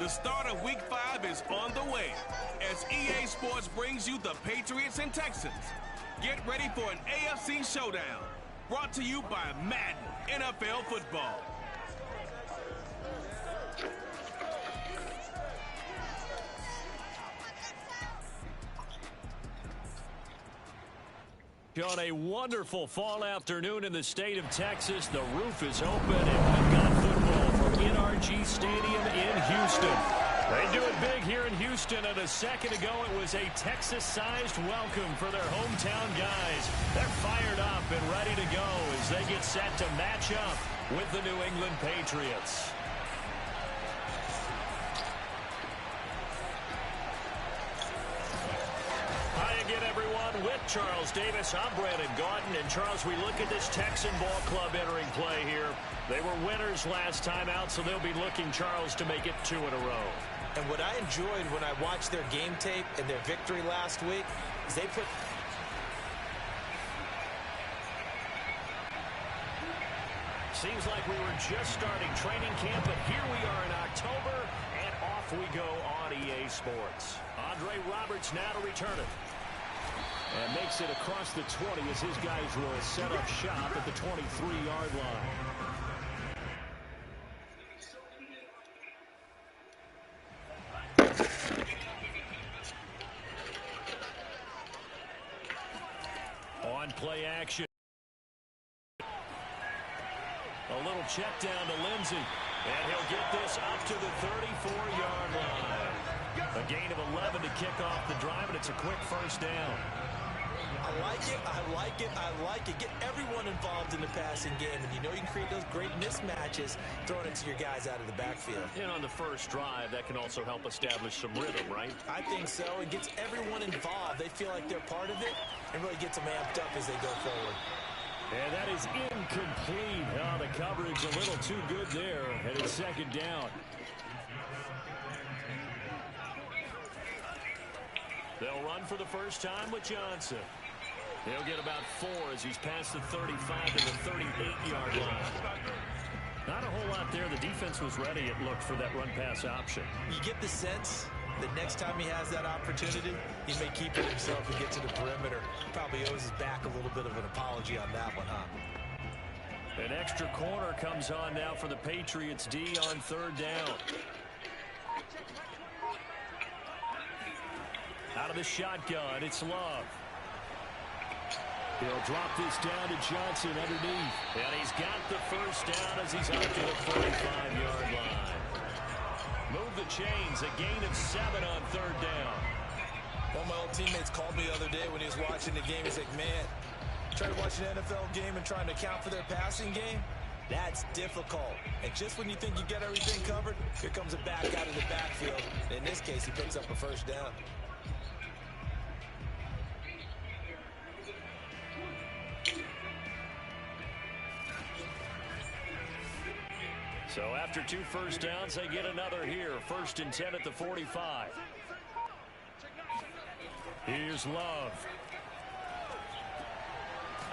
The start of Week 5 is on the way as EA Sports brings you the Patriots and Texans. Get ready for an AFC showdown. Brought to you by Madden NFL Football. On a wonderful fall afternoon in the state of Texas, the roof is open, and we've got football from NRG Stadium in Houston. They do it big here in Houston, and a second ago it was a Texas-sized welcome for their hometown guys. They're fired up and ready to go as they get set to match up with the New England Patriots. With Charles Davis, I'm Brandon Gaudin. And Charles, we look at this Texan ball club entering play here. They were winners last time out, so they'll be looking, Charles, to make it 2 in a row. And what I enjoyed when I watched their game tape and their victory last week is they put... Seems like we were just starting training camp, but here we are in October, and off we go on EA Sports. Andre Roberts now to return it. And makes it across the 20 as his guys will set up shop at the 23-yard line. On play action. A little check down to Lindsey. And he'll get this up to the 34-yard line. A gain of 11 to kick off the drive, and it's a quick first down. I like it, I like it, I like it. Get everyone involved in the passing game, and you know you can create those great mismatches throwing it to your guys out of the backfield. And on the first drive, that can also help establish some rhythm, right? I think so. It gets everyone involved. They feel like they're part of it and really gets them amped up as they go forward. And that is incomplete. Oh, the coverage a little too good there, and it's second down. They'll run for the first time with Johnson. He'll get about 4 as he's past the 35 to the 38-yard line. Not a whole lot there. The defense was ready, it looked, for that run-pass option. You get the sense that next time he has that opportunity, he may keep it himself and get to the perimeter. Probably owes his back a little bit of an apology on that one, huh? An extra corner comes on now for the Patriots D on third down. Out of the shotgun, it's Love. He'll drop this down to Johnson underneath. And he's got the first down as he's out to the 45-yard line. Move the chains, a gain of 7 on third down. One of my old teammates called me the other day when he was watching the game. He's like, man, trying to watch an NFL game and trying to account for their passing game? That's difficult. And just when you think you get everything covered, here comes a back out of the backfield. In this case, he picks up a first down. So after 2 first downs, they get another here. 1st and 10 at the 45. Here's Love.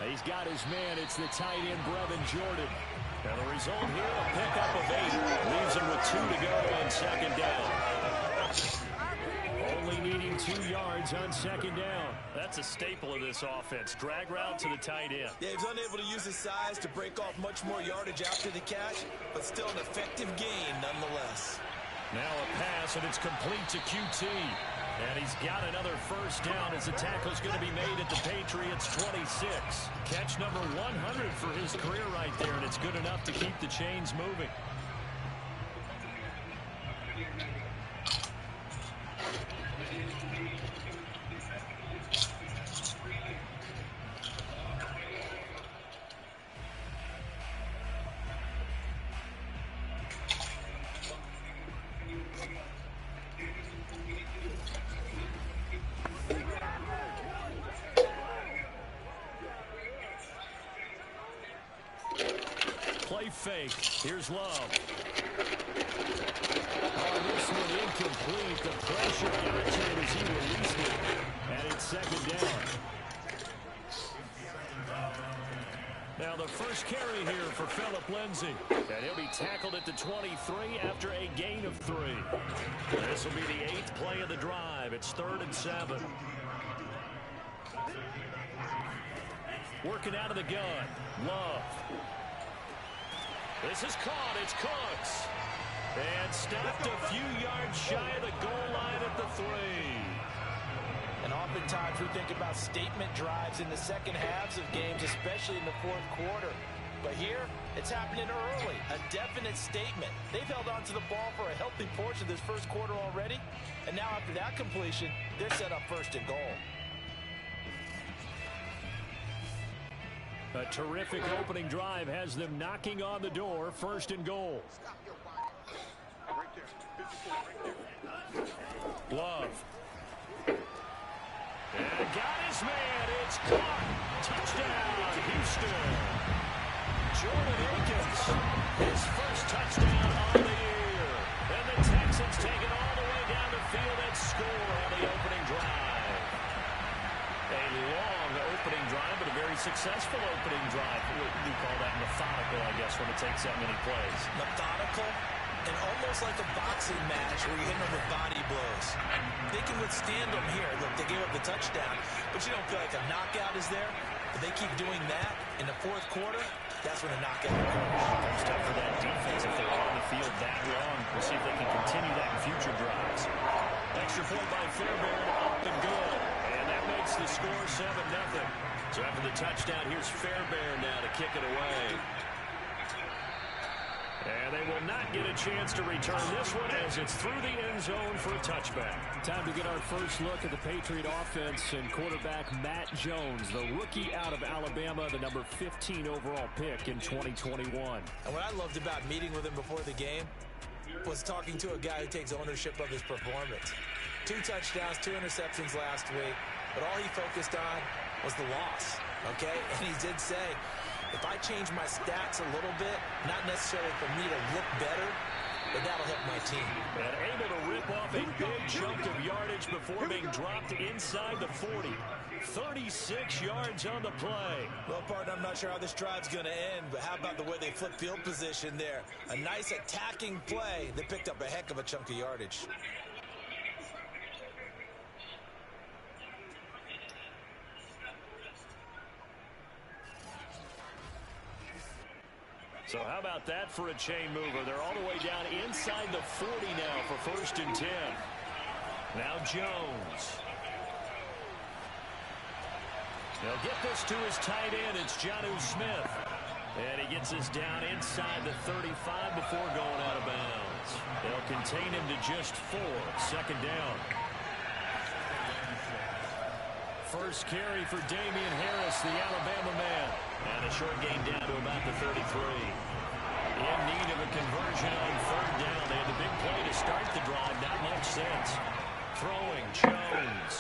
He's got his man. It's the tight end, Brevin Jordan. And the result here, a pickup of 8. Leaves him with 2 to go on second down. Only needing 2 yards on second down. That's a staple of this offense. Drag route to the tight end. Yeah, he was unable to use his size to break off much more yardage after the catch, but still an effective gain nonetheless. Now a pass, and it's complete to QT. And he's got another first down as the tackle's going to be made at the Patriots 26. Catch number 100 for his career right there, and it's good enough to keep the chains moving. Play fake. Here's Love. Oh, this one incomplete. The pressure got to it as he released it. And it's second down. Now the first carry here for Phillip Lindsay. And he'll be tackled at the 23 after a gain of 3. This will be the 8th play of the drive. It's 3rd and 7. Working out of the gun. Love. This is caught. It's Cooks. And stopped a few yards shy of the goal line at the 3. And oftentimes we think about statement drives in the second halves of games, especially in the fourth quarter. But here, it's happening early. A definite statement. They've held on to the ball for a healthy portion of this first quarter already. And now after that completion, they're set up 1st and goal. A terrific opening drive has them knocking on the door. 1st and goal. Love. And got his man. It's caught. Touchdown, Houston. Jordan Akins, his first touchdown on the year. And the Texans take it all the way down the field and score on the opening drive. A long opening drive, but a very successful opening drive. We call that methodical, I guess, when it takes that many plays. Methodical and almost like a boxing match where you hit them with body blows. They can withstand them here. Look, they gave up the touchdown, but you don't feel like a knockout is there. But they keep doing that in the fourth quarter, that's when a knockout occurs. It's tough for that defense if they're on the field that long. We'll see if they can continue that in future drives. Extra point by Fairbairn, up and good. And that makes the score 7-0. So after the touchdown, here's Fairbairn now to kick it away. And they will not get a chance to return this one as it's through the end zone for a touchback. Time to get our first look at the Patriot offense and quarterback Matt Jones, the rookie out of Alabama, the number 15 overall pick in 2021. And what I loved about meeting with him before the game was talking to a guy who takes ownership of his performance. 2 touchdowns, 2 interceptions last week, but all he focused on was the loss, okay? And he did say, if I change my stats a little bit, not necessarily for me to look better, but that'll help my team. And able to rip off a big chunk of yardage before being dropped inside the 40. 36 yards on the play. Well, partner, I'm not sure how this drive's going to end, but how about the way they flip field position there? A nice attacking play that picked up a heck of a chunk of yardage. So how about that for a chain mover? They're all the way down inside the 40 now for 1st and 10. Now Jones. They'll get this to his tight end. It's Jonnu Smith. And he gets us down inside the 35 before going out of bounds. They'll contain him to just 4. 2nd down. First carry for Damian Harris, the Alabama man. And a short gain down to about the 33. In need of a conversion on 3rd down. They had the big play to start the drive. Not much sense. Throwing, Jones.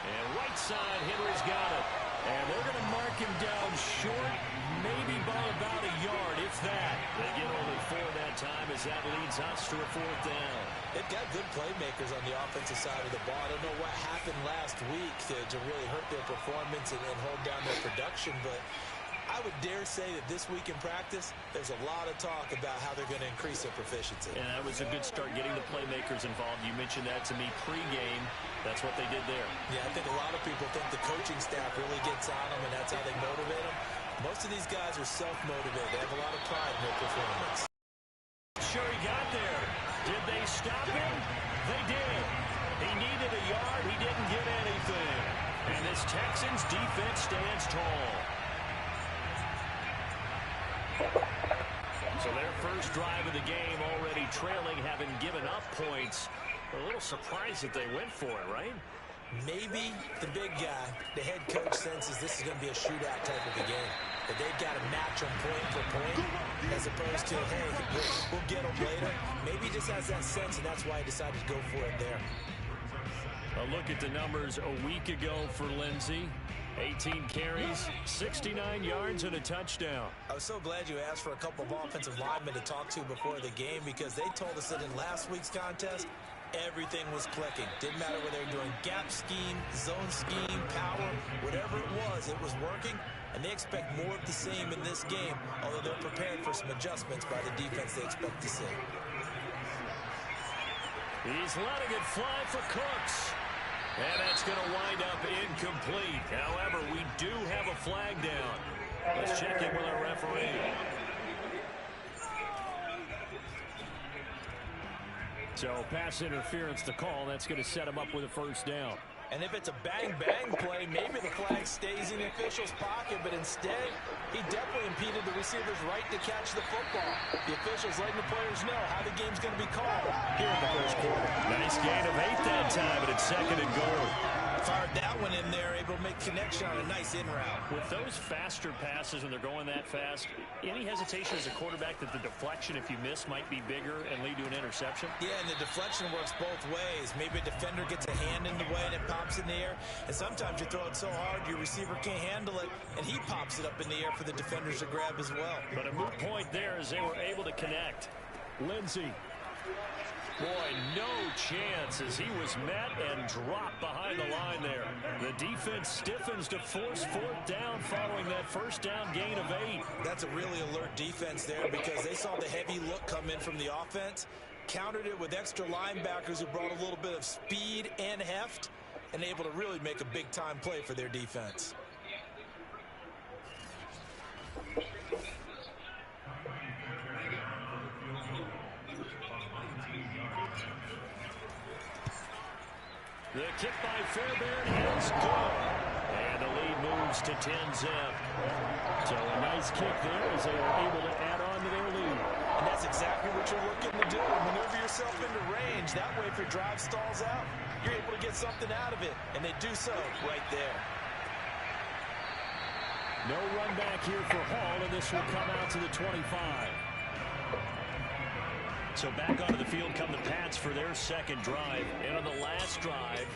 And right side, Henry's got it. And they're going to mark him down short, maybe by about a yard, if that. They get only 4 that time as that leads us to a 4th down. They've got good playmakers on the offensive side of the ball. I don't know what happened last week to really hurt their performance and hold down their production, but I would dare say that this week in practice, there's a lot of talk about how they're going to increase their proficiency. And that was a good start getting the playmakers involved. You mentioned that to me pregame. That's what they did there. Yeah, I think a lot of people think the coaching staff really gets on them, and that's how they motivate them. Most of these guys are self-motivated. They have a lot of pride in their performance. Sure he got there. Did they stop him? They did. He needed a yard. He didn't get anything. And this Texans defense stands tall. So their first drive of the game already trailing, having given up points. A little surprised that they went for it, right? Maybe the big guy, the head coach, senses this is going to be a shootout type of a game. That they've got to match them point for point as opposed to, hey, we'll get them later. Maybe he just has that sense, and that's why he decided to go for it there. A look at the numbers a week ago for Lindsay. 18 carries, 69 yards, and a touchdown. I was so glad you asked for a couple of offensive linemen to talk to before the game because they told us that in last week's contest, everything was clicking. Didn't matter whether they were doing gap scheme, zone scheme, power, whatever it was working. And they expect more of the same in this game, although they're prepared for some adjustments by the defense they expect to see. He's letting it fly for Cooks. And that's going to wind up incomplete. However, we do have a flag down. Let's check in with our referee. So pass interference to call. That's going to set him up with a first down. And if it's a bang-bang play, maybe the flag stays in the official's pocket, but instead, he definitely impeded the receiver's right to catch the football. The official's letting the players know how the game's going to be called here in the first quarter. Nice gain of 8 that time, but it's 2nd and goal. Fired that one in there, able to make connection on a nice in route. With those faster passes when they're going that fast, any hesitation as a quarterback that the deflection, if you miss, might be bigger and lead to an interception? Yeah, and the deflection works both ways. Maybe a defender gets a hand in the way and it pops in the air. And sometimes you throw it so hard your receiver can't handle it, and he pops it up in the air for the defenders to grab as well. But a moot point there as they were able to connect. Lindsey. Boy, no chance as he was met and dropped behind the line there. The defense stiffens to force 4th down following that first down gain of 8. That's a really alert defense there because they saw the heavy look come in from the offense, countered it with extra linebackers who brought a little bit of speed and heft, and able to really make a big-time play for their defense. The kick by Fairbairn is good. And the lead moves to 10-zip. So a nice kick there as they were able to add on to their lead. And that's exactly what you're looking to do. Maneuver yourself into range. That way, if your drive stalls out, you're able to get something out of it. And they do so right there. No run back here for Hall, and this will come out to the 25. So back onto the field come the Pats for their second drive. And on the last drive,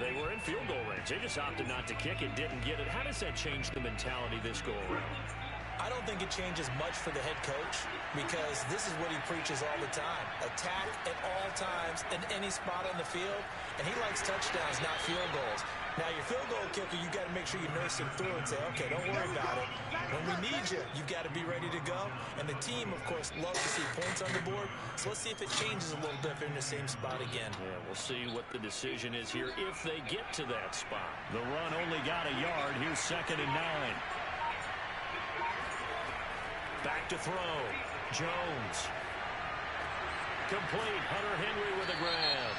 they were in field goal range. They just opted not to kick it, didn't get it. How does that change the mentality this go around? I don't think it changes much for the head coach because this is what he preaches all the time. Attack at all times in any spot on the field. And he likes touchdowns, not field goals. Now, your field goal kicker, you've got to make sure you nurse him through and say, okay, don't worry about it. When we need you, you've got to be ready to go. And the team, of course, loves to see points on the board. So let's see if it changes a little bit if they're in the same spot again. Yeah, we'll see what the decision is here if they get to that spot. The run only got a yard. Here's 2nd and 9. Back to throw. Jones. Complete. Hunter Henry with a grab.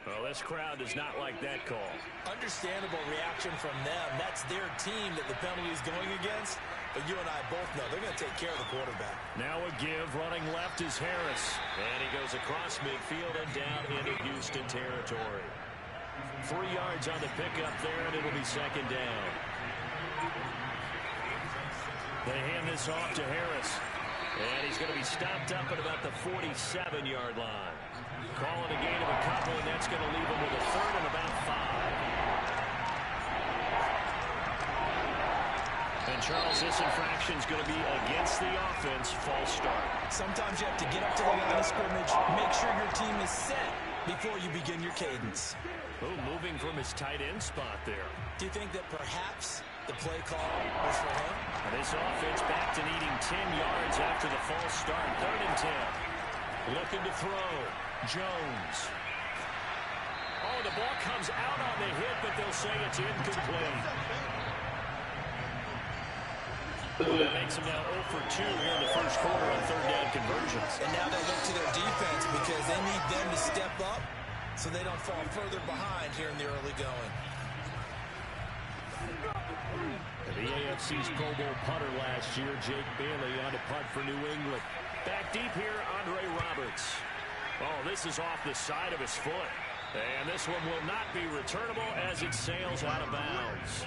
Well, this crowd does not like that call. Understandable reaction from them. That's their team that the penalty is going against. But you and I both know they're going to take care of the quarterback. Now a give. Running left is Harris. And he goes across midfield and down into Houston territory. 3 yards on the pickup there, and it'll be 2nd down. They hand this off to Harris. And he's going to be stopped up at about the 47-yard line. Calling a gain of a couple, and that's going to leave him with a 3rd and about 5. And Charles, this infraction is going to be against the offense. False start. Sometimes you have to get up to the line of scrimmage, make sure your team is set before you begin your cadence. Oh, moving from his tight end spot there. Do you think that perhaps the play call was for him? And this offense back to needing 10 yards after the false start. 3rd and 10. Looking to throw. Jones. Oh, the ball comes out on the hit, but they'll say it's incomplete. That makes them now 0 for 2 here in the first quarter on 3rd down conversions. And now they look to their defense because they need them to step up so they don't fall further behind here in the early going. The AFC's Pro Bowl punter last year, Jake Bailey, on to punt for New England. Back deep here, Andre Roberts. Oh, this is off the side of his foot. And this one will not be returnable as it sails out of bounds.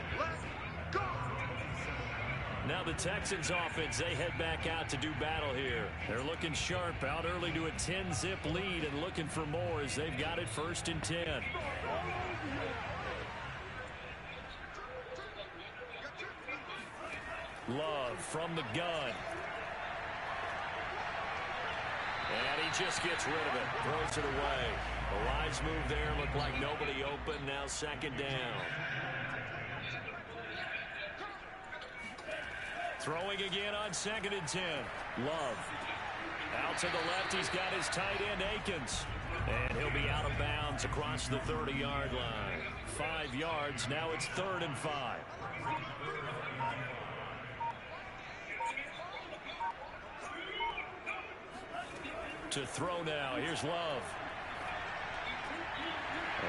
Now the Texans offense, they head back out to do battle here. They're looking sharp, out early to a 10-zip lead and looking for more as they've got it 1st and 10. Love from the gun. And he just gets rid of it. Throws it away. A wise move there. Looked like nobody open. Now second down. Throwing again on 2nd and 10. Love. Out to the left. He's got his tight end, Akins. And he'll be out of bounds across the 30-yard line. 5 yards. Now it's 3rd and 5. To throw now. Here's Love.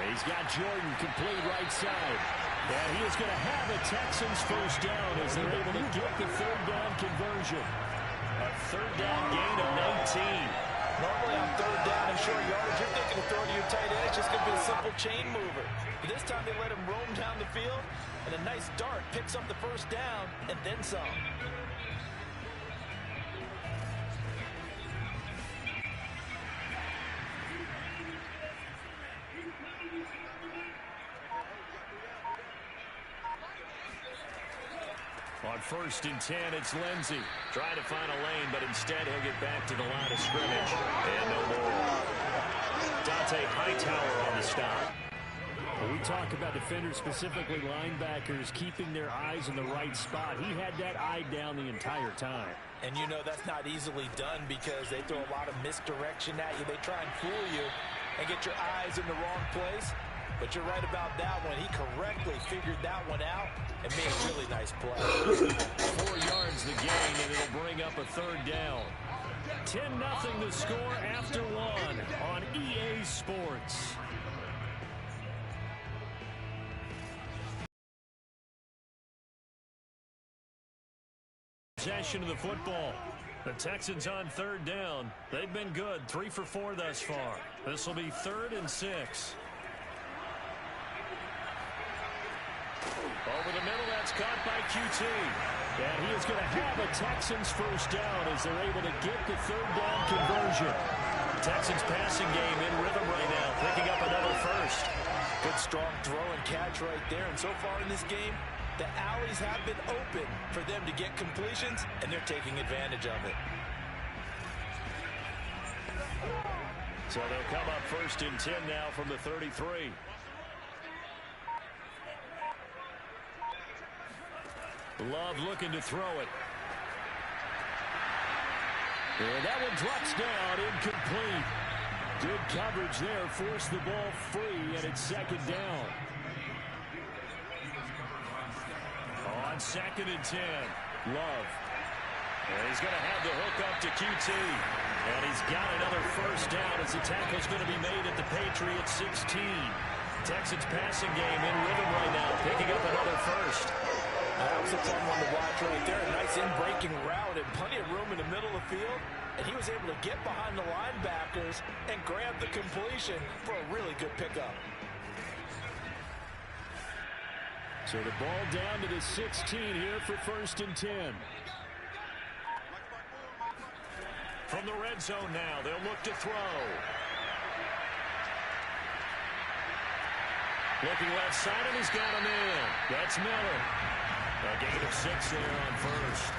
He's got Jordan complete right side. And he is going to have a Texans first down as they're able to get the 3rd down conversion. A 3rd down gain of 19. Normally on 3rd down and short yardage, you're thinking of throwing to your tight end. It's just going to be a simple chain mover. But this time they let him roam down the field, and a nice dart picks up the first down and then some. On 1st and 10, it's Lindsey. Trying to find a lane, but instead he'll get back to the line of scrimmage. And no more. Dante Hightower on the stop. Well, we talk about defenders, specifically linebackers, keeping their eyes in the right spot. He had that eye down the entire time. And you know that's not easily done because they throw a lot of misdirection at you. They try and fool you and get your eyes in the wrong place. But you're right about that one. He correctly figured that one out and made a really nice play. 4 yards the gain, and it'll bring up a 3rd down. 10-0 the score after 1 on EA Sports. Possession of the football. The Texans on 3rd down. They've been good, 3 for 4 thus far. This will be 3rd and 6. Over the middle, that's caught by QT. And he is going to have a Texans first down as they're able to get the 3rd down conversion. Texans passing game in rhythm right now, picking up another first. Good strong throw and catch right there. And so far in this game, the alleys have been open for them to get completions, and they're taking advantage of it. So they'll come up 1st and 10 now from the 33. Love looking to throw it. And that one drops down, incomplete. Good coverage there, forced the ball free, and it's 2nd down. On 2nd and 10, Love. And he's going to have the hook up to QT. And he's got another first down as the tackle's going to be made at the Patriots 16. Texans passing game in rhythm right now, picking up another first. That was a fun one to watch right there. A nice in-breaking route and plenty of room in the middle of the field. And he was able to get behind the linebackers and grab the completion for a really good pickup. So the ball down to the 16 here for 1st and 10. From the red zone now, they'll look to throw. Looking left side, and he's got him in. That's Miller. A gain of 6 there on 1st.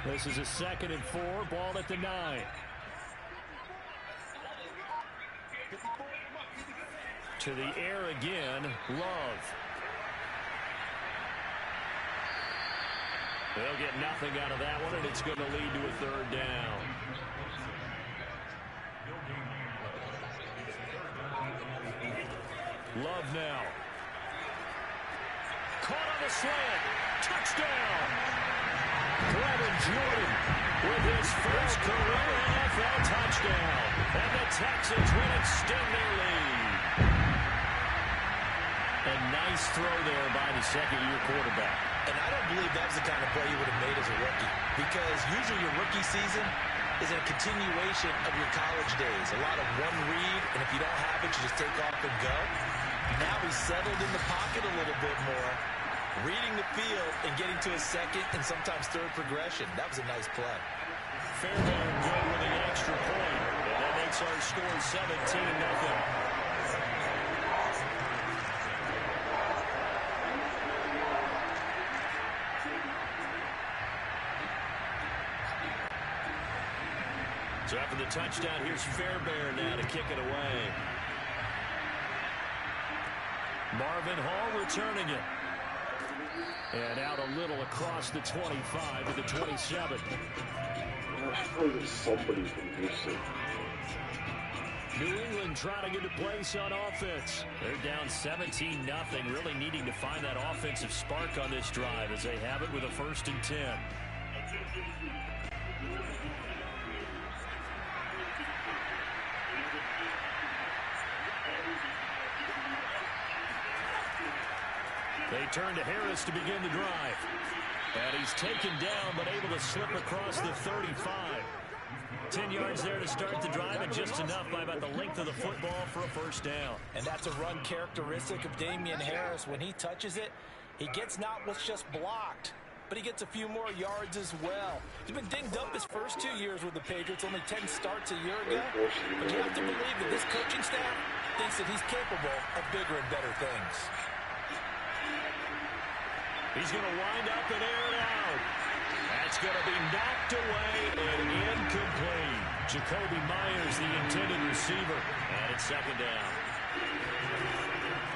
This is a 2nd and 4, ball at the 9. To the air again, Love. They'll get nothing out of that one, and it's going to lead to a 3rd down. Love now. Caught on the slant. Touchdown. Brevin Jordan with his first career NFL touchdown. And the Texans will extend their lead. A nice throw there by the second-year quarterback. And I don't believe that was the kind of play you would have made as a rookie. Because usually your rookie season is a continuation of your college days. A lot of one read, and if you don't have it, you just take off and go. Now he's settled in the pocket a little bit more. Reading the field and getting to a second and sometimes third progression. That was a nice play. Fairbairn good with an extra point. And that makes our score 17-0. So after the touchdown, here's Fairbairn now to kick it away. Marvin Hall returning it. And out a little across the 25 to the 27. Somebody from Houston. New England trying to get a place on offense. They're down 17-0, really needing to find that offensive spark on this drive as they have it with a 1st and 10. They turn to Harris to begin the drive. And he's taken down, but able to slip across the 35. 10 yards there to start the drive, and just enough by about the length of the football for a 1st down. And that's a run characteristic of Damian Harris. When he touches it, he gets not what's just blocked, but he gets a few more yards as well. He's been dinged up his first 2 years with the Patriots, only 10 starts a year ago. But you have to believe that this coaching staff thinks that he's capable of bigger and better things. He's going to wind up and air it out. That's going to be knocked away and incomplete. Jacoby Myers, the intended receiver. And it's 2nd down.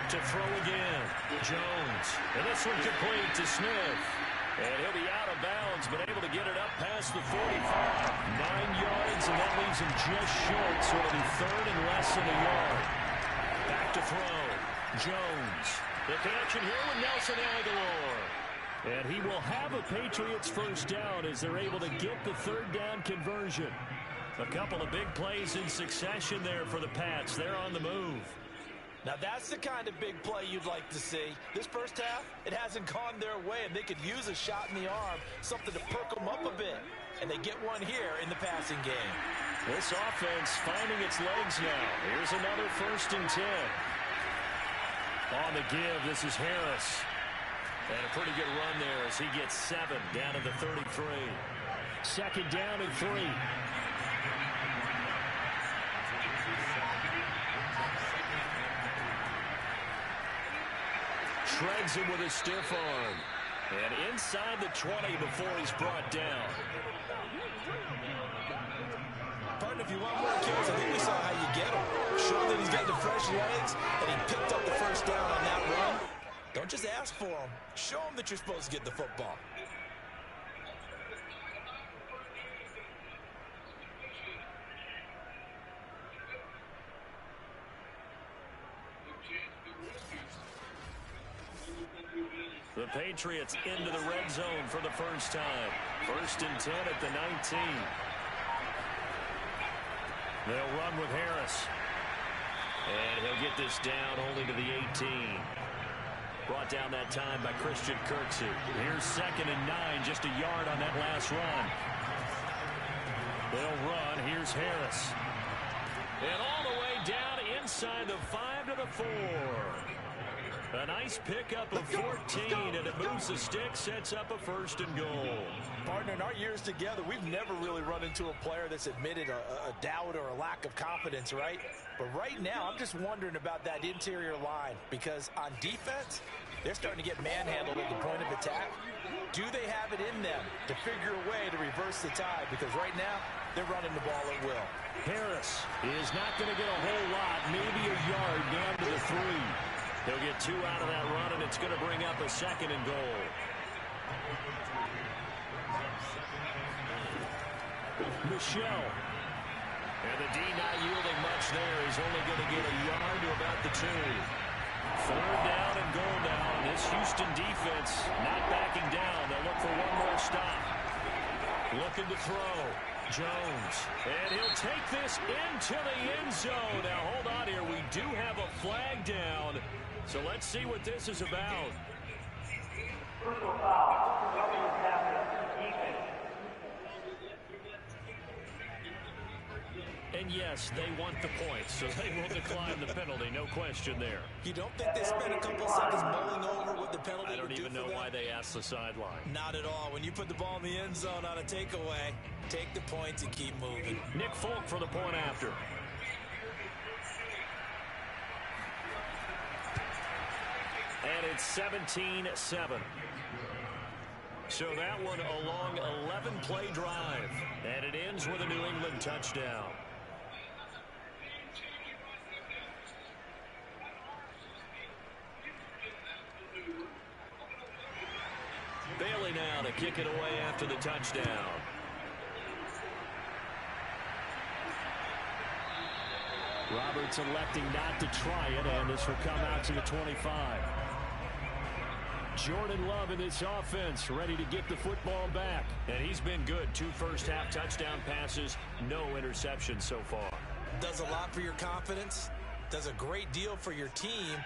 To throw again, Jones. And this one complete to Smith. And he'll be out of bounds, but able to get it up past the 45. 9 yards, and that leaves him just short, so it'll be 3rd and less than a yard. Back to throw. Jones. The connection here with Nelson Aguilar. And he will have a Patriots 1st down as they're able to get the 3rd down conversion. A couple of big plays in succession there for the Pats. They're on the move. Now that's the kind of big play you'd like to see. This first half, it hasn't gone their way, and they could use a shot in the arm, something to perk them up a bit. And they get one here in the passing game. This offense finding its legs now. Here's another 1st and 10. On the give, this is Harris. And a pretty good run there as he gets 7 down to the 33. 2nd down and 3. Shreds him with a stiff arm. And inside the 20 before he's brought down. Partner, if you want more kills, I think we saw how you get him. Show that he's got the fresh legs, and he picked up the 1st down on that run. Don't just ask for him. Show him that you're supposed to get the football. The Patriots into the red zone for the first time. 1st and 10 at the 19. They'll run with Harris. And he'll get this down only to the 18. Brought down that time by Christian Kirksey. Here's 2nd and 9, just a yard on that last run. They'll run. Here's Harris. And all the way down inside the 5 to the 4. A nice pickup of 14, and it moves the stick, sets up a 1st and goal. Partner, in our years together, we've never really run into a player that's admitted a doubt or a lack of confidence, right? But right now, I'm just wondering about that interior line, because on defense, they're starting to get manhandled at the point of attack. Do they have it in them to figure a way to reverse the tide? Because right now, they're running the ball at will. Harris is not going to get a whole lot, maybe a yard down to the 3. He'll get 2 out of that run, and it's going to bring up a 2nd and goal. Michelle. And the D not yielding much there. He's only going to get a yard to about the 2. 3rd down and goal now. And this Houston defense not backing down. They'll look for one more stop. Looking to throw. Jones. And he'll take this into the end zone. Now, hold on here. We do have a flag down. So let's see what this is about. Personal foul. And yes, they want the points, so they will decline the penalty. No question there. You don't think they spent a couple seconds mulling over what the penalty I don't even know why they asked the sideline. Not at all. When you put the ball in the end zone on a takeaway, take the points and keep moving. Nick Folk for the point after. And it's 17-7. So that one a long 11-play drive. And it ends with a New England touchdown. Bailey now to kick it away after the touchdown. Roberts electing not to try it, and this will come out to the 25. Jordan Love in this offense, ready to get the football back. And he's been good. 2 first-half touchdown passes, no interceptions so far. Does a lot for your confidence, does a great deal for your team,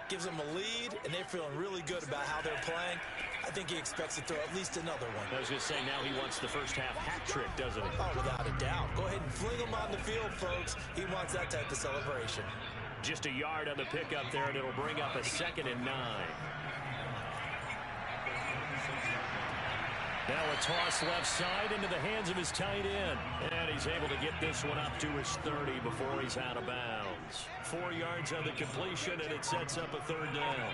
gives them a lead, and they're feeling really good about how they're playing. I think he expects to throw at least another one. I was going to say, now he wants the first-half hat trick, doesn't he? Oh, without a doubt. Go ahead and fling him on the field, folks. He wants that type of celebration. Just a yard on the pickup there, and it'll bring up a 2nd and 9. Now a toss left side into the hands of his tight end. And he's able to get this one up to his 30 before he's out of bounds. 4 yards on the completion, and it sets up a 3rd down.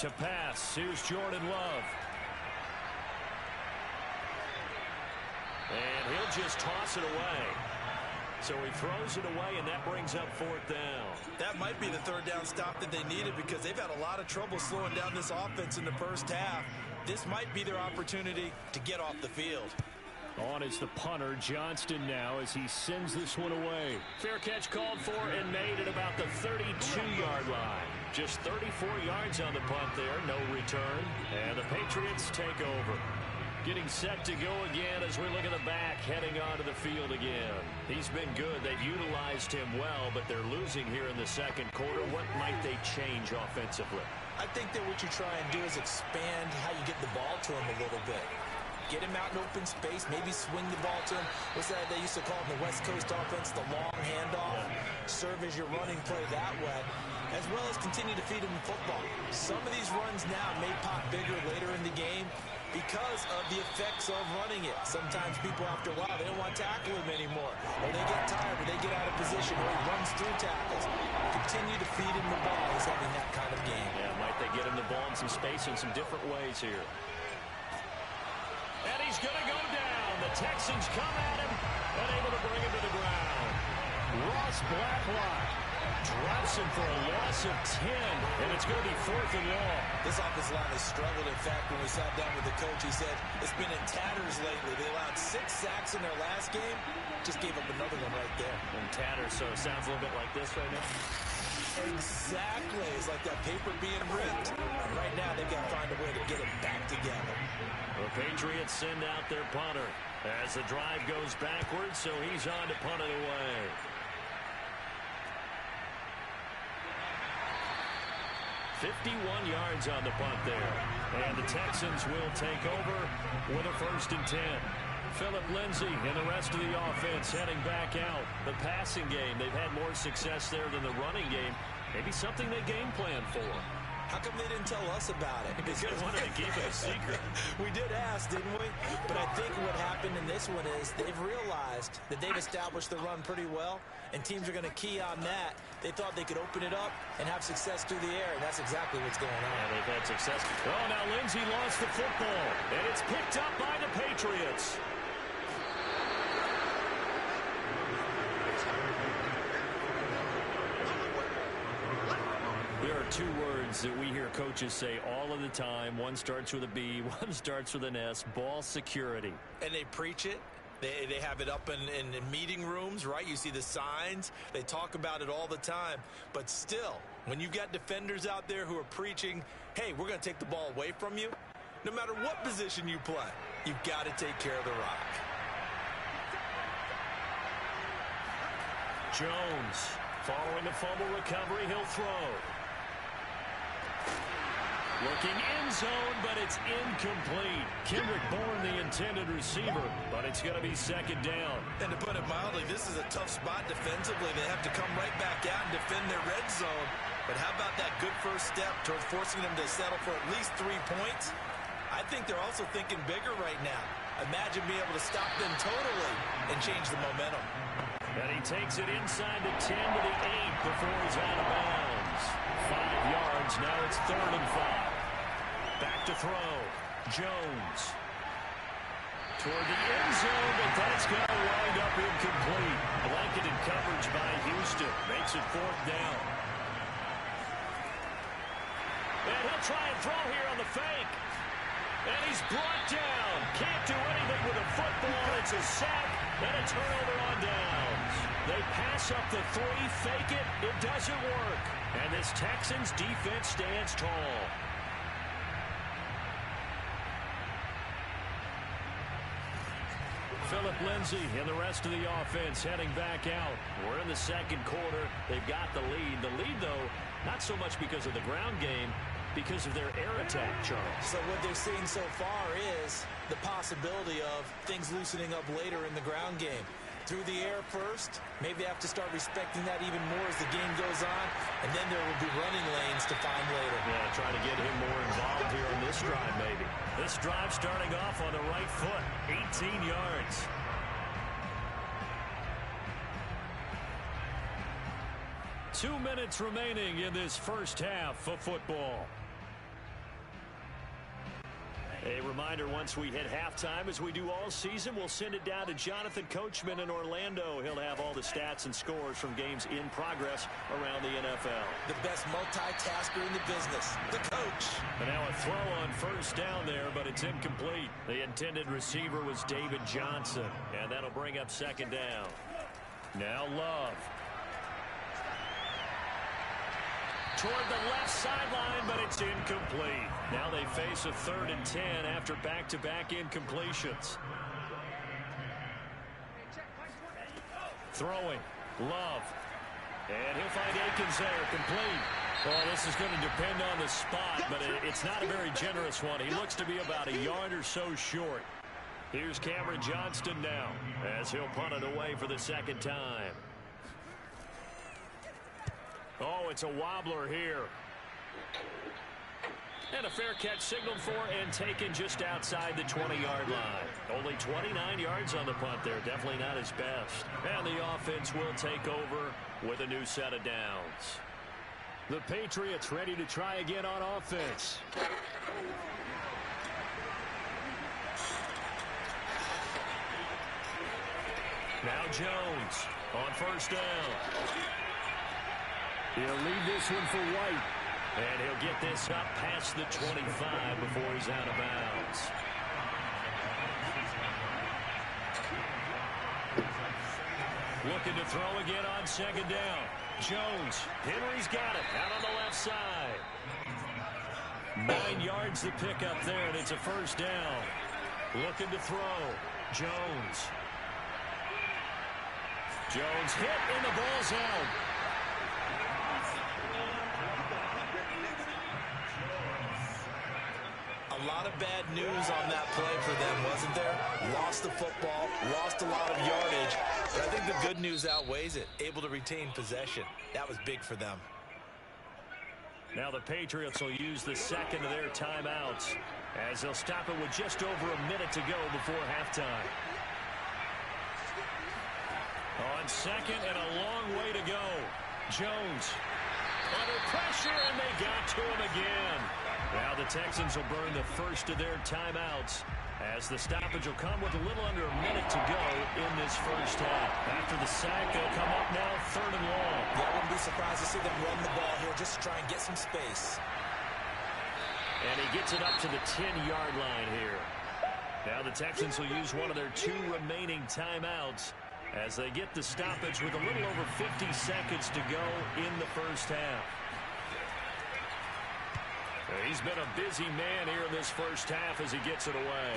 To pass, here's Jordan Love. And he'll just toss it away. So he throws it away, and that brings up 4th down. That might be the 3rd down stop that they needed because they've had a lot of trouble slowing down this offense in the first half. This might be their opportunity to get off the field. On is the punter, Johnston, now as he sends this one away. Fair catch called for and made at about the 32-yard line. Just 34 yards on the punt there, no return. And the Patriots take over. Getting set to go again as we look at the back, heading onto the field again. He's been good. They've utilized him well, but they're losing here in the 2nd quarter. What might they change offensively? I think that what you try and do is expand how you get the ball to him a little bit. Get him out in open space, maybe swing the ball to him. What's that they used to call in the West Coast offense, the long handoff. Serve as your running play that way, as well as continue to feed him the football. Some of these runs now may pop bigger later in the game because of the effects of running it. Sometimes people, after a while, they don't want to tackle him anymore. Or they get tired, or they get out of position, or he runs through tackles. Continue to feed him the ball. He's having that kind of game. Yeah, might they get him the ball in some space in some different ways here. And he's going to go down. The Texans come at him and able to bring him to the ground. Ross Blacklock drops him for a loss of 10, and it's going to be 4th and long. This offensive line has struggled. In fact, when we sat down with the coach, he said it's been in tatters lately. They allowed 6 sacks in their last game. Just gave up another one right there. In tatters, so it sounds a little bit like this right now. Exactly. It's like that paper being ripped. And right now, they've got to find a way to get it back together. The Patriots send out their punter as the drive goes backwards, so he's on to punt it away. .51 yards on the punt there. And the Texans will take over with a 1st and 10. Philip Lindsay and the rest of the offense heading back out. The passing game, they've had more success there than the running game. Maybe something they game plan for. How come they didn't tell us about it? Because they wanted to keep it a secret. We did ask, didn't we? But I think what happened in this one is they've realized that they've established the run pretty well, and teams are going to key on that. They thought they could open it up and have success through the air, and that's exactly what's going on. Yeah, they've had success. Oh, now Lindsay lost the football, and it's picked up by the Patriots. There are 2 words that we hear coaches say all of the time. One starts with a B, one starts with an S. Ball security. And they preach it. They have it up in meeting rooms, right? You see the signs. They talk about it all the time. But still, when you've got defenders out there who are preaching, hey, we're going to take the ball away from you, no matter what position you play, you've got to take care of the rock. Jones, following the fumble recovery, he'll throw. Looking in zone, but it's incomplete. Kendrick Bourne, the intended receiver, but it's going to be second down. And to put it mildly, this is a tough spot defensively. They have to come right back out and defend their red zone. But how about that good first step towards forcing them to settle for at least 3 points? I think they're also thinking bigger right now. Imagine being able to stop them totally and change the momentum. And he takes it inside the 10 to the 8 before he's out of bounds. 5 yards. Now it's 3rd and 5. Back to throw. Jones. Toward the end zone, but that's going to wind up incomplete. Blanketed coverage by Houston. Makes it 4th down. And he'll try and throw here on the fake. And he's brought down. Can't do anything with a football. It's a sack and a turnover on downs. They pass up the 3, fake it. It doesn't work. And this Texans defense stands tall. Philip Lindsay and the rest of the offense heading back out. We're in the second quarter. They've got the lead. The lead, though, not so much because of the ground game, because of their air attack, Charles. So what they're seeing so far is the possibility of things loosening up later in the ground game. Through the air first, maybe they have to start respecting that even more as the game goes on, and then there will be running lanes to find later. Yeah, trying to get him more involved here on this drive, maybe. This drive starting off on the right foot, 18 yards. Two minutes remaining in this first half of football. A reminder, once we hit halftime, as we do all season, we'll send it down to Jonathan Coachman in Orlando. He'll have all the stats and scores from games in progress around the NFL. The best multitasker in the business, the coach. And now a throw on first down there, but it's incomplete. The intended receiver was David Johnson, and that'll bring up second down. Now Love. Toward the left sideline, but it's incomplete. Now they face a 3rd and 10 after back-to-back incompletions. Throwing. Love. And he'll find Akins there, complete. Well, this is going to depend on the spot, but it's not a very generous one. He looks to be about a yard or so short. Here's Cameron Johnston now, as he'll punt it away for the second time. Oh, it's a wobbler here. And a fair catch signaled for and taken just outside the 20-yard line. Only 29 yards on the punt there. Definitely not his best. And the offense will take over with a new set of downs. The Patriots ready to try again on offense. Now Jones on first down. He'll lead this one for White. And he'll get this up past the 25 before he's out of bounds. Looking to throw again on second down. Jones. Henry's got it out on the left side. 9 yards to pick up there, and it's a first down. Looking to throw. Jones. Jones hit, and the ball's out. A lot of bad news on that play for them, wasn't there? Lost the football, lost a lot of yardage, but I think the good news outweighs it. Able to retain possession. That was big for them. Now the Patriots will use the second of their timeouts as they'll stop it with just over a minute to go before halftime. On second and a long way to go. Jones under pressure, and they got to him again. Now the Texans will burn the first of their timeouts as the stoppage will come with a little under a minute to go in this first half. After the sack, they'll come up now 3rd and long. Yeah, I wouldn't be surprised to see them run the ball here just to try and get some space. And he gets it up to the 10-yard line here. Now the Texans will use one of their 2 remaining timeouts as they get the stoppage with a little over 50 seconds to go in the first half. He's been a busy man here in this first half as he gets it away.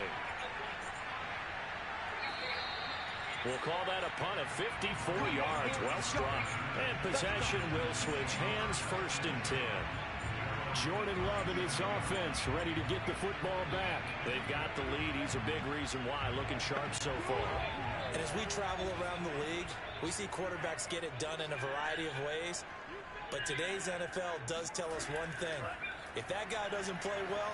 We'll call that a punt of 54 yards. Well struck. And possession will switch hands, 1st and 10. Jordan Love and his offense ready to get the football back. They've got the lead. He's a big reason why. Looking sharp so far. And as we travel around the league, we see quarterbacks get it done in a variety of ways. But today's NFL does tell us one thing. If that guy doesn't play well,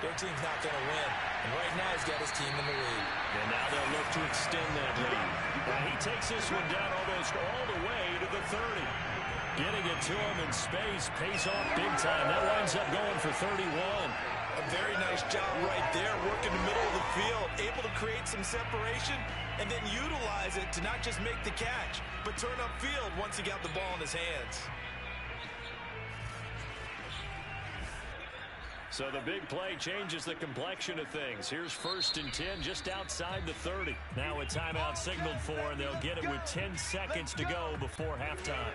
their team's not going to win. And right now, he's got his team in the lead. And now they'll look to extend that lead. Now he takes this one down almost all the way to the 30. Getting it to him in space, pays off big time. That winds up going for 31. A very nice job right there, working the middle of the field, able to create some separation, and then utilize it to not just make the catch, but turn upfield once he got the ball in his hands. So the big play changes the complexion of things. Here's 1st and 10 just outside the 30. Now a timeout signaled for, and they'll get it with 10 seconds to go before halftime.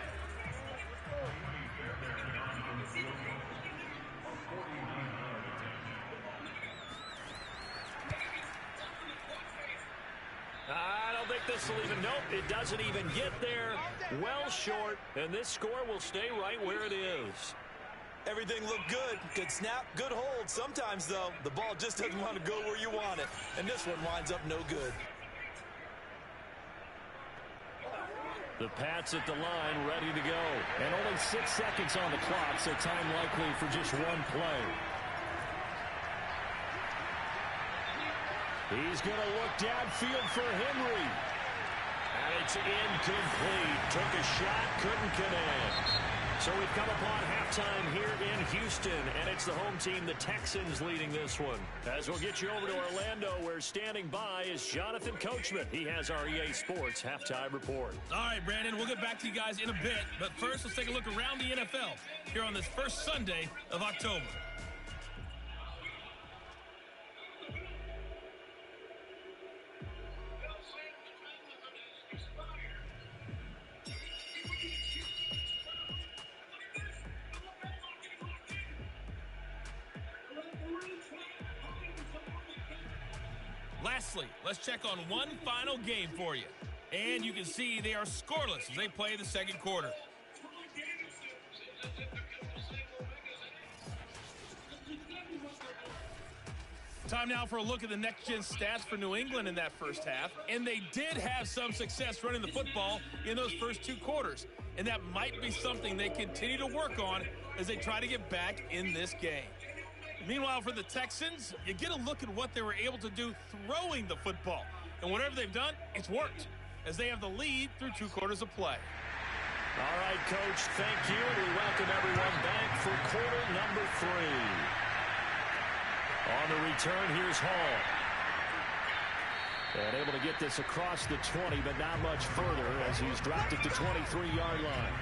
I don't think this will even, nope, it doesn't even get there. Well short, and this score will stay right where it is. Everything looked good. Good snap, good hold. Sometimes, though, the ball just doesn't want to go where you want it. And this one winds up no good. The Pats at the line, ready to go. And only 6 seconds on the clock, so time likely for just one play. He's going to look downfield for Henry. And it's incomplete. Took a shot, couldn't connect. So we've come upon halftime here in Houston, and it's the home team, the Texans, leading this one. As we'll get you over to Orlando, where standing by is Jonathan Coachman. He has our EA Sports halftime report. All right, Brandon, we'll get back to you guys in a bit. But first, let's take a look around the NFL here on this first Sunday of October. Lastly, let's check on one final game for you. And you can see they are scoreless as they play the second quarter. Time now for a look at the next-gen stats for New England in that first half. And they did have some success running the football in those first 2 quarters. And that might be something they continue to work on as they try to get back in this game. Meanwhile, for the Texans, you get a look at what they were able to do throwing the football. And whatever they've done, it's worked, as they have the lead through 2 quarters of play. All right, Coach, thank you. And we welcome everyone back for quarter number 3. On the return, here's Hall. And able to get this across the 20, but not much further as he's dropped it to 23-yard line.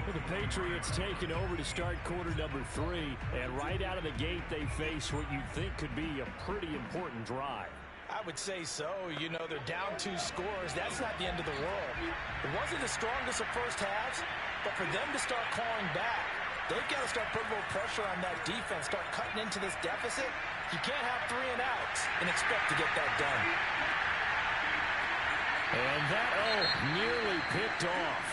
The Patriots taking over to start quarter number 3, and right out of the gate they face what you'd think could be a pretty important drive. I would say so. You know, they're down 2 scores. That's not the end of the world. It wasn't the strongest of first halves, but for them to start clawing back, they've got to start putting a little pressure on that defense, start cutting into this deficit. You can't have 3 and outs and expect to get that done. And that, nearly picked off.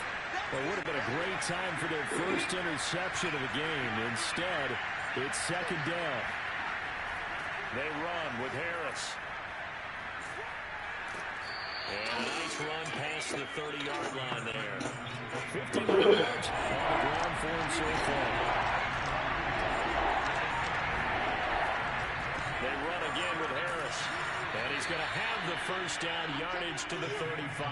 Well, it would have been a great time for their first interception of the game. Instead, it's second down. They run with Harris. And a nice run past the 30-yard line there. 50 yards on the ground for him so far. They run again with Harris. And he's going to have the first down, yardage to the 35.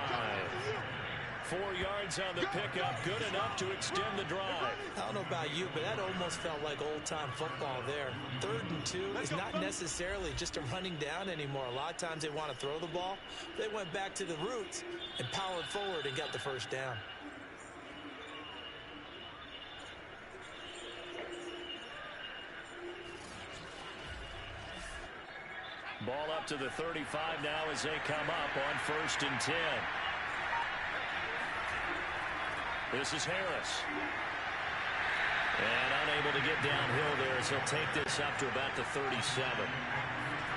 4 yards on the pickup, good enough to extend the drive. I don't know about you, but that almost felt like old-time football there. 3rd and 2 is not necessarily just a running down anymore. A lot of times they want to throw the ball. They went back to the roots and powered forward and got the first down. Ball up to the 35 now as they come up on 1st and 10. This is Harris. And unable to get downhill there as he'll take this up to about the 37.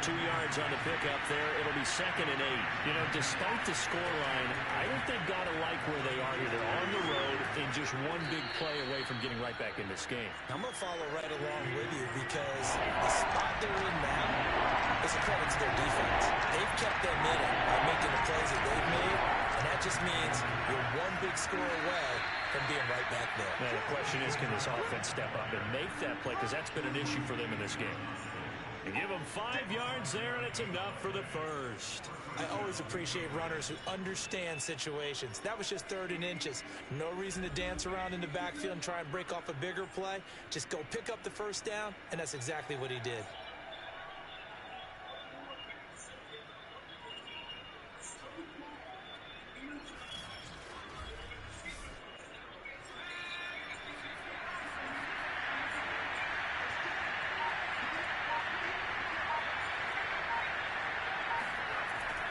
2 yards on the pickup there. It'll be 2nd and 8. You know, despite the scoreline, I think they've got to like where they are here. They're on the road and just one big play away from getting right back in this game. I'm going to follow right along with you because the spot they're in now is a credit to their defense. They've kept them in it by making the plays that they've made, and that just means you're one big score away from being right back there. Now, the question is, can this offense step up and make that play? Because that's been an issue for them in this game. You give them 5 yards there, and it's enough for the first. I always appreciate runners who understand situations. That was just 3rd and inches. No reason to dance around in the backfield and try and break off a bigger play. Just go pick up the first down, and that's exactly what he did.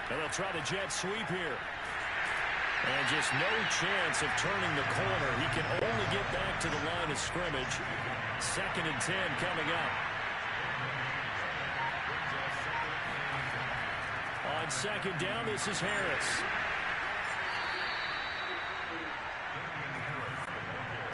And they'll try the jet sweep here. And just no chance of turning the corner. He can only get back to the line of scrimmage. 2nd and 10 coming up. On 2nd down, this is Harris.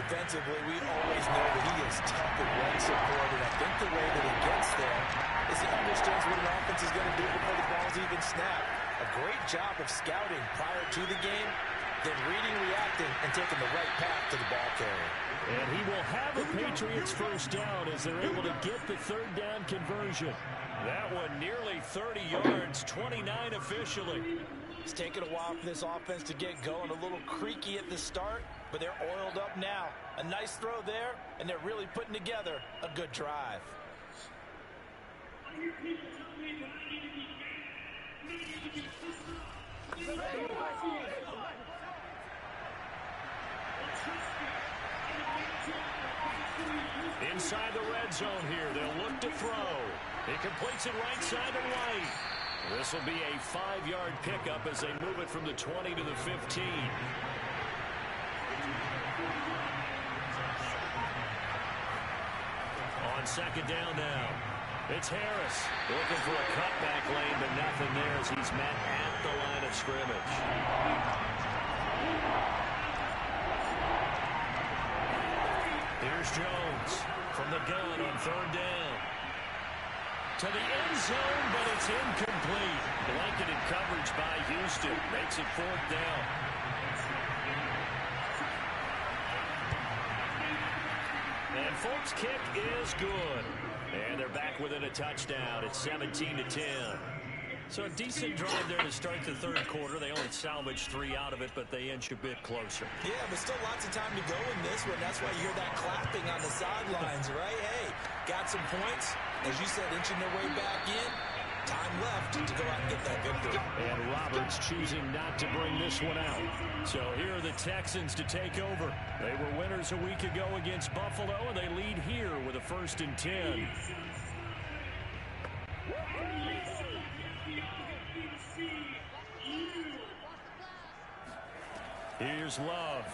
Defensively, we always know that he is tough at run support, and I think the way that he gets there is he understands what an offense is going to do before the ball's even snapped. A great job of scouting prior to the game, then reading, reacting, and taking the right path to the ball carrier. And he will have a Patriots first down as they're able to get the 3rd down conversion. That one nearly 30 yards, 29 officially. It's taken a while for this offense to get going, a little creaky at the start, but they're oiled up now. A nice throw there, and they're really putting together a good drive. Inside the red zone here, they'll look to throw. He completes it right side to right. This will be a 5-yard pickup as they move it from the 20 to the 15. On 2nd down now. It's Harris looking for a cutback lane, but nothing there as he's met at the line of scrimmage. Here's Jones from the gun on 3rd down. To the end zone, but it's incomplete. Blanketed coverage by Houston. Makes it 4th down. And Folks' kick is good. And they're back within a touchdown. It's 17-10. So a decent drive there to start the 3rd quarter. They only salvaged 3 out of it, but they inch a bit closer. Yeah, but still lots of time to go in this one. That's why you hear that clapping on the sidelines, right? Hey, got some points. As you said, inching their way back in. Time left to go out and get that victory. And Roberts choosing not to bring this one out. So here are the Texans to take over. They were winners a week ago against Buffalo, and they lead here with a 1st and 10. Here's Love.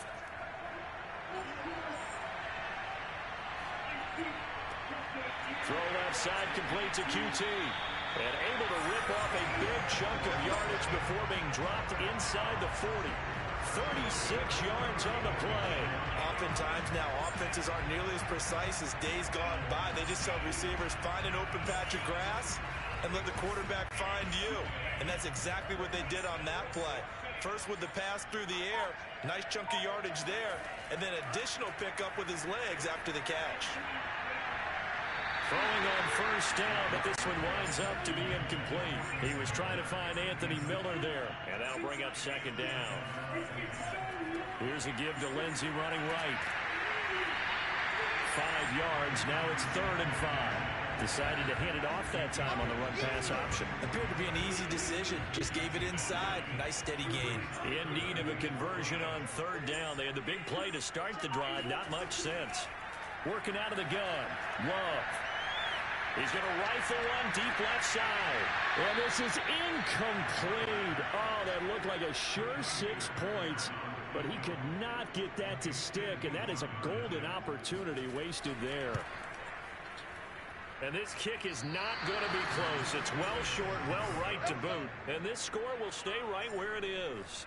Throw left side, complete to QT. And able to rip off a big chunk of yardage before being dropped inside the 40. 36 yards on the play. Oftentimes now, offenses aren't nearly as precise as days gone by. They just tell receivers, find an open patch of grass and let the quarterback find you. And that's exactly what they did on that play. First with the pass through the air, nice chunk of yardage there, and then additional pickup with his legs after the catch. Throwing on 1st down, but this one winds up to be incomplete. He was trying to find Anthony Miller there, and that'll bring up 2nd down. Here's a give to Lindsey running right. 5 yards, now it's 3rd and 5. Decided to hand it off that time on the run-pass option. Appeared to be an easy decision. Just gave it inside. Nice steady gain. In need of a conversion on 3rd down. They had the big play to start the drive. Not much sense. Working out of the gun. Love. He's going to rifle one deep left side. And this is incomplete. Oh, that looked like a sure 6 points. But he could not get that to stick. And that is a golden opportunity wasted there. And this kick is not going to be close. It's well short, well right to boot. And this score will stay right where it is.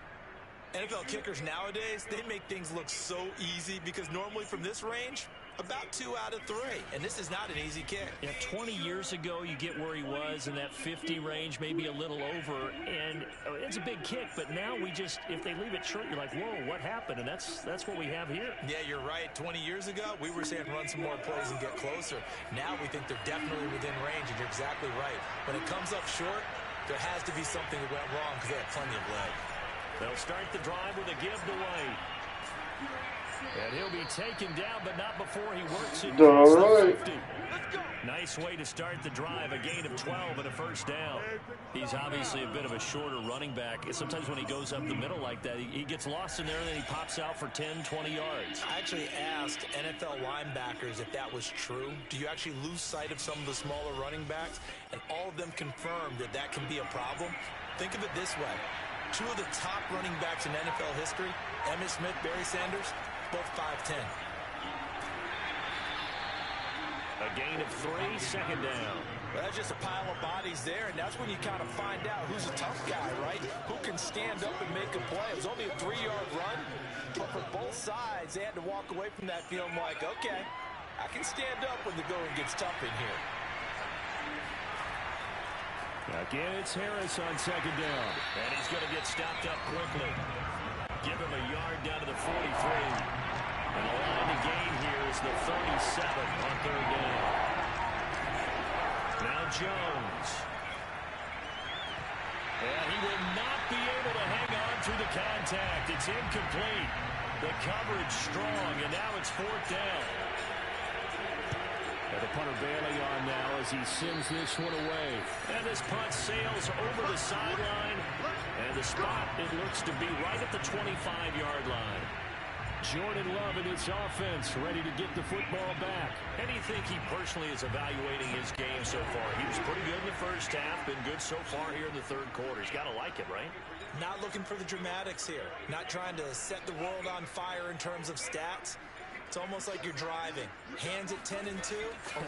NFL kickers nowadays, they make things look so easy because normally from this range, about 2 out of 3. And this is not an easy kick. Yeah, 20 years ago, you get where he was in that 50 range, maybe a little over. And it's a big kick, but now we just, if they leave it short, you're like, whoa, what happened? And that's what we have here. Yeah, you're right. 20 years ago, we were saying run some more plays and get closer. Now we think they're definitely within range, and you're exactly right. When it comes up short, there has to be something that went wrong because they have plenty of leg. They'll start the drive with a give to White. And he'll be taken down, but not before he works it. All right. Nice way to start the drive. A gain of 12 and a first down. He's obviously a bit of a shorter running back. Sometimes when he goes up the middle like that, he gets lost in there, and then he pops out for 10, 20 yards. I actually asked NFL linebackers if that was true. Do you actually lose sight of some of the smaller running backs? And all of them confirmed that that can be a problem. Think of it this way. 2 of the top running backs in NFL history, Emmitt Smith, Barry Sanders, both 5'10". A gain of 3, second down. Well, that's just a pile of bodies there, and that's when you kind of find out who's a tough guy, right? Who can stand up and make a play. It was only a 3-yard run, but for both sides, they had to walk away from that feeling like, okay, I can stand up when the going gets tough in here. Again, it's Harris on second down. And he's going to get stopped up quickly. Give him a yard down to the 43. And the line to gain here is the 37 on third down. Now Jones. And he will not be able to hang on through the contact. It's incomplete. The coverage strong, and now it's fourth down. And the punter bailing on now as he sends this one away. And this punt sails over the sideline. And the spot, it looks to be right at the 25-yard line. Jordan Love and his offense ready to get the football back. And do you think he personally is evaluating his game so far? He was pretty good in the first half, been good so far here in the third quarter. He's got to like it, right? Not looking for the dramatics here. Not trying to set the world on fire in terms of stats. It's almost like you're driving. Hands at 10 and 2,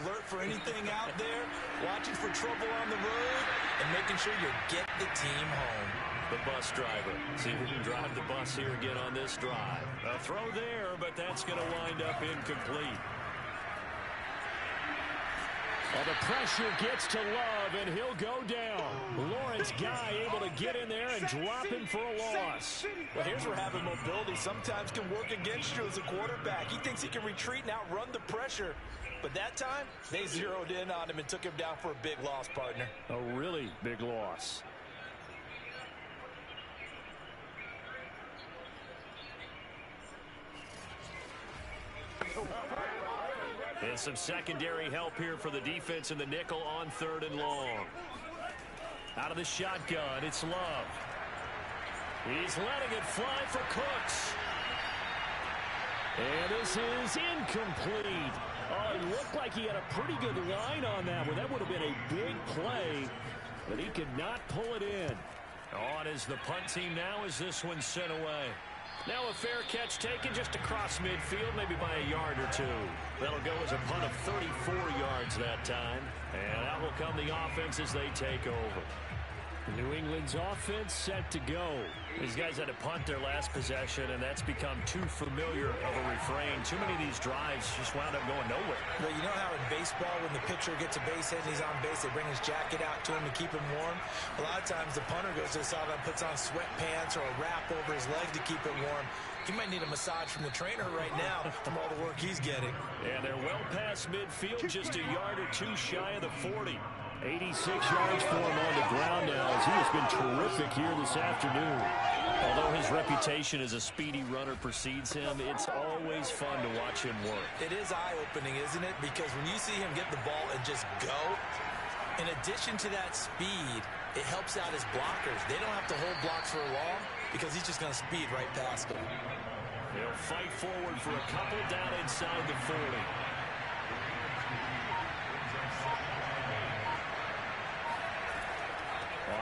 alert for anything out there, watching for trouble on the road, and making sure you get the team home. The bus driver. See if we can drive the bus here again on this drive. A throw there, but that's going to wind up incomplete. Well, the pressure gets to Love, and he'll go down. Lawrence Guy able to get in there and drop him for a loss. Well, here's where having mobility sometimes can work against you as a quarterback. He thinks he can retreat and outrun the pressure. But that time, they zeroed in on him and took him down for a big loss, partner. A really big loss. And some secondary help here for the defense in the nickel on third and long. Out of the shotgun, it's Love. He's letting it fly for Cooks. And this is incomplete. Oh, it looked like he had a pretty good line on that one. That would have been a big play, but he could not pull it in. On is the punt team now as this one's sent away. Now a fair catch taken just across midfield, maybe by a yard or two. That'll go as a punt of 34 yards that time. And out will come the offense as they take over. New England's offense set to go. These guys had to punt their last possession, and that's become too familiar of a refrain. Too many of these drives just wound up going nowhere. Well, you know how in baseball, when the pitcher gets a base hit and he's on base, they bring his jacket out to him to keep him warm? A lot of times the punter goes to the sideline, puts on sweatpants or a wrap over his leg to keep it warm. He might need a massage from the trainer right now from all the work he's getting. And they're well past midfield, just a yard or two shy of the 40. 86 yards for him on the ground now as he has been terrific here this afternoon. Although his reputation as a speedy runner precedes him, it's always fun to watch him work. It is eye-opening, isn't it? Because when you see him get the ball and just go, in addition to that speed, it helps out his blockers. They don't have to hold blocks for long because he's just going to speed right past them. He'll fight forward for a couple down inside the 40.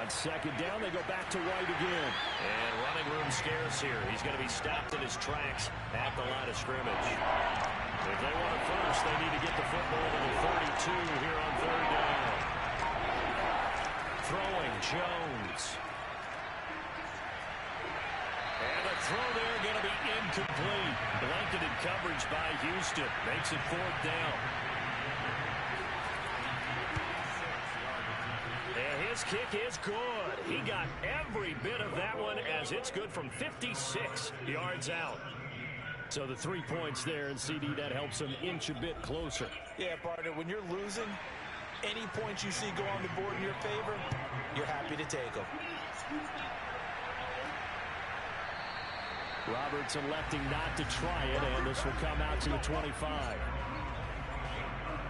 On second down, they go back to White again. And running room scarce here. He's going to be stopped in his tracks at the line of scrimmage. If they want it first, they need to get the football to the 32 here on third down. Throwing Jones. And the throw there going to be incomplete. Blanketed coverage by Houston. Makes it fourth down. And his kick is good. He got every bit of that one as it's good from 56 yards out. So the 3 points there, and CD, that helps him inch a bit closer. Yeah, partner, when you're losing, any points you see go on the board in your favor, you're happy to take them. Roberts electing not to try it, and this will come out to the 25.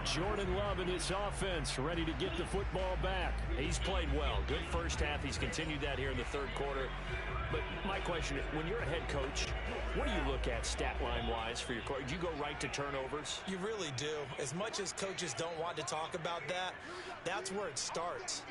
Jordan Love in this offense, ready to get the football back. He's played well. Good first half. He's continued that here in the third quarter. But my question, when you're a head coach, what do you look at stat line-wise for your coach? Do you go right to turnovers? You really do. As much as coaches don't want to talk about that, that's where it starts.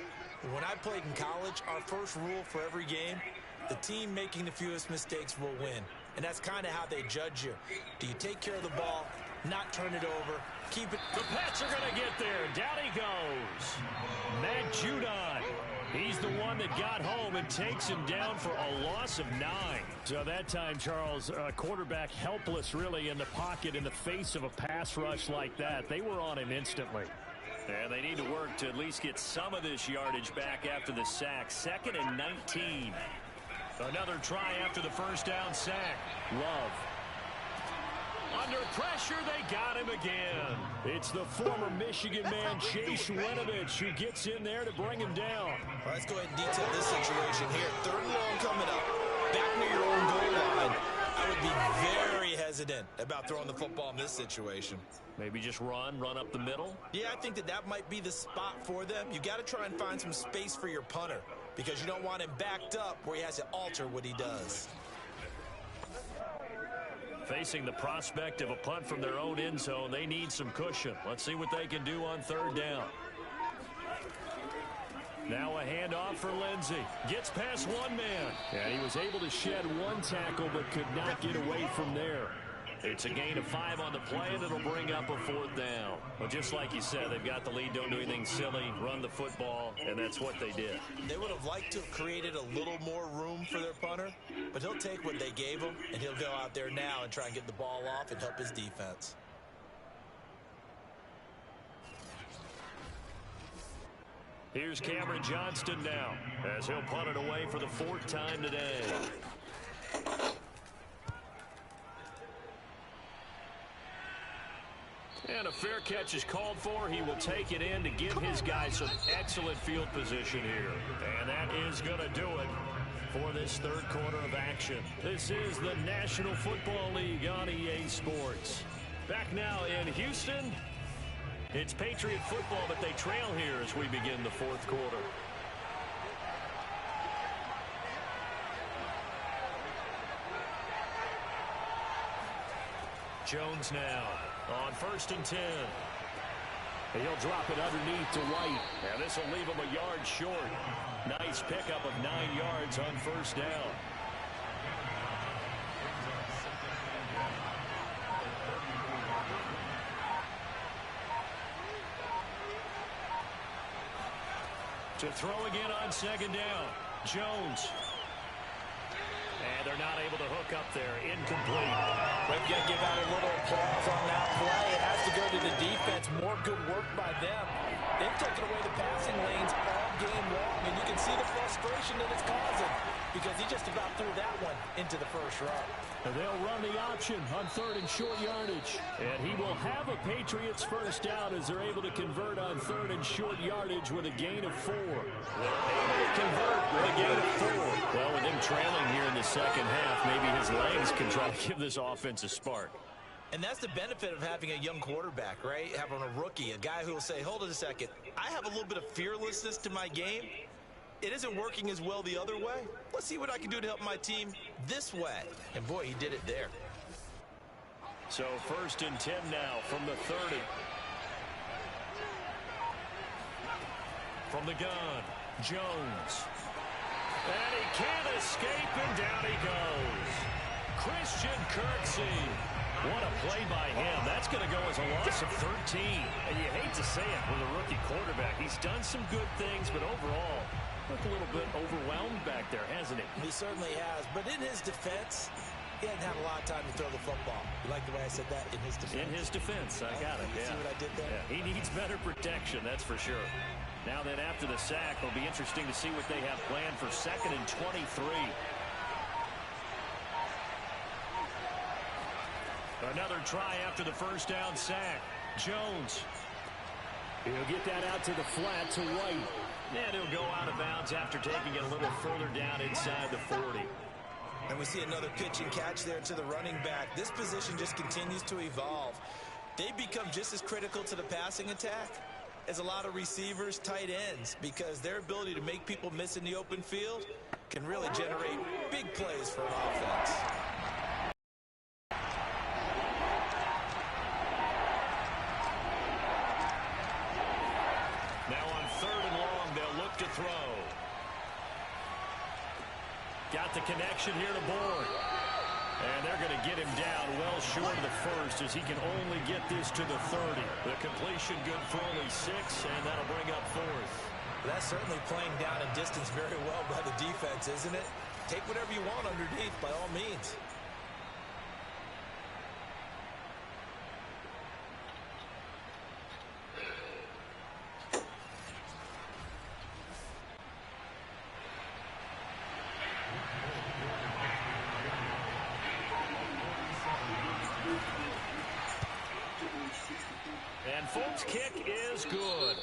When I played in college, our first rule for every game, the team making the fewest mistakes will win. And that's kind of how they judge you. Do you take care of the ball, not turn it over, keep it... The Pats are going to get there. Down he goes. Matt Judon. He's the one that got home and takes him down for a loss of 9. So that time, Charles, quarterback helpless really in the pocket in the face of a pass rush like that. They were on him instantly. And they need to work to at least get some of this yardage back after the sack. 2nd and 19. Another try after the first down sack. Love. Under pressure, they got him again. It's the former Michigan man, Chase Winovich, who gets in there to bring him down. Well, let's go ahead and detail this situation here. 3rd and long coming up. Back near your own goal line. I would be very hesitant about throwing the football in this situation. Maybe just run up the middle? Yeah, I think that might be the spot for them. You got to try and find some space for your punter because you don't want him backed up where he has to alter what he does. Facing the prospect of a punt from their own end zone, they need some cushion. Let's see what they can do on 3rd down. Now a handoff for Lindsey. Gets past one man. And he was able to shed one tackle but could not get away from there. It's a gain of 5 on the play, and it'll bring up a 4th down. But just like you said, they've got the lead, don't do anything silly, run the football, and that's what they did. They would have liked to have created a little more room for their punter, but he'll take what they gave him, and he'll go out there now and try and get the ball off and help his defense. Here's Cameron Johnston now, as he'll punt it away for the 4th time today. And a fair catch is called for. He will take it in to give his guys some excellent field position here. And that is going to do it for this 3rd quarter of action. This is the National Football League on EA Sports. Back now in Houston, it's Patriot football, but they trail here as we begin the 4th quarter. Jones now on 1st and 10. He'll drop it underneath to White. And this will leave him a yard short. Nice pickup of 9 yards on 1st down. To throw again on 2nd down. Jones. And they're not able to hook up there. Incomplete. We've got to give out a little applause on that play. It has to go to the defense. More good work by them. They've taken away the passing lanes all game long, and you can see the frustration that it's causing because he just about threw that one into the first row. And they'll run the option on 3rd and short yardage. And he will have a Patriots first down as they're able to convert on 3rd and short yardage with a gain of 4. They're able to convert with a gain of 4. Well, with him trailing here in the second half, maybe his legs can try to give this offense a spark. And that's the benefit of having a young quarterback, right? Having a rookie, a guy who will say, hold it a second, I have a little bit of fearlessness to my game. It isn't working as well the other way. Let's see what I can do to help my team this way. And boy, he did it there. So 1st and 10 now from the 30. From the gun, Jones. And he can't escape, and down he goes. Christian Kirksey What a play by him. That's going to go as a loss of 13. And you hate to say it with a rookie quarterback. He's done some good things, but overall, looked a little bit overwhelmed back there, hasn't he? He certainly has. But in his defense, he hadn't had a lot of time to throw the football. You like the way I said that? In his defense. In his defense. I got it. You see what I did there? Yeah, he needs better protection, that's for sure. Now then, after the sack, it'll be interesting to see what they have planned for 2nd and 23. Another try after the first down sack. Jones. He'll get that out to the flat to White. And he'll go out of bounds after taking it a little further down inside the 40. And we see another pitch and catch there to the running back. This position just continues to evolve. They become just as critical to the passing attack as a lot of receivers, tight ends, because their ability to make people miss in the open field can really generate big plays for an offense. Now on 3rd and long, they'll look to throw. Got the connection here to Bourne. And they're going to get him down well short of the first as he can only get this to the 30. The completion good for only 6, and that'll bring up 4th. That's certainly playing down in distance very well by the defense, isn't it? Take whatever you want underneath by all means. And Folks' kick is good.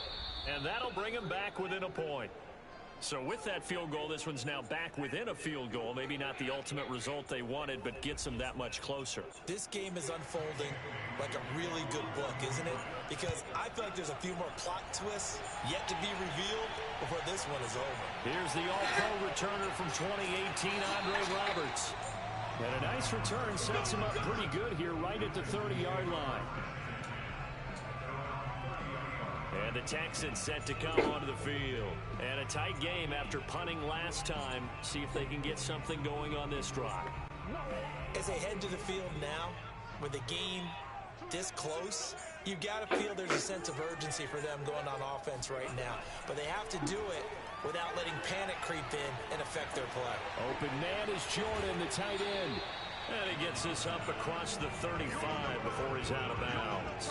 And that'll bring him back within a point. So with that field goal, this one's now back within a field goal. Maybe not the ultimate result they wanted, but gets them that much closer. This game is unfolding like a really good book, isn't it? Because I feel like there's a few more plot twists yet to be revealed before this one is over. Here's the All-Pro returner from 2018, Andre Roberts. And a nice return sets him up pretty good here right at the 30-yard line. And the Texans set to come onto the field. And a tight game after punting last time. See if they can get something going on this drive. As they head to the field now, with the game this close, you've got to feel there's a sense of urgency for them going on offense right now. But they have to do it without letting panic creep in and affect their play. Open man is Jordan, the tight end. And he gets this up across the 35 before he's out of bounds.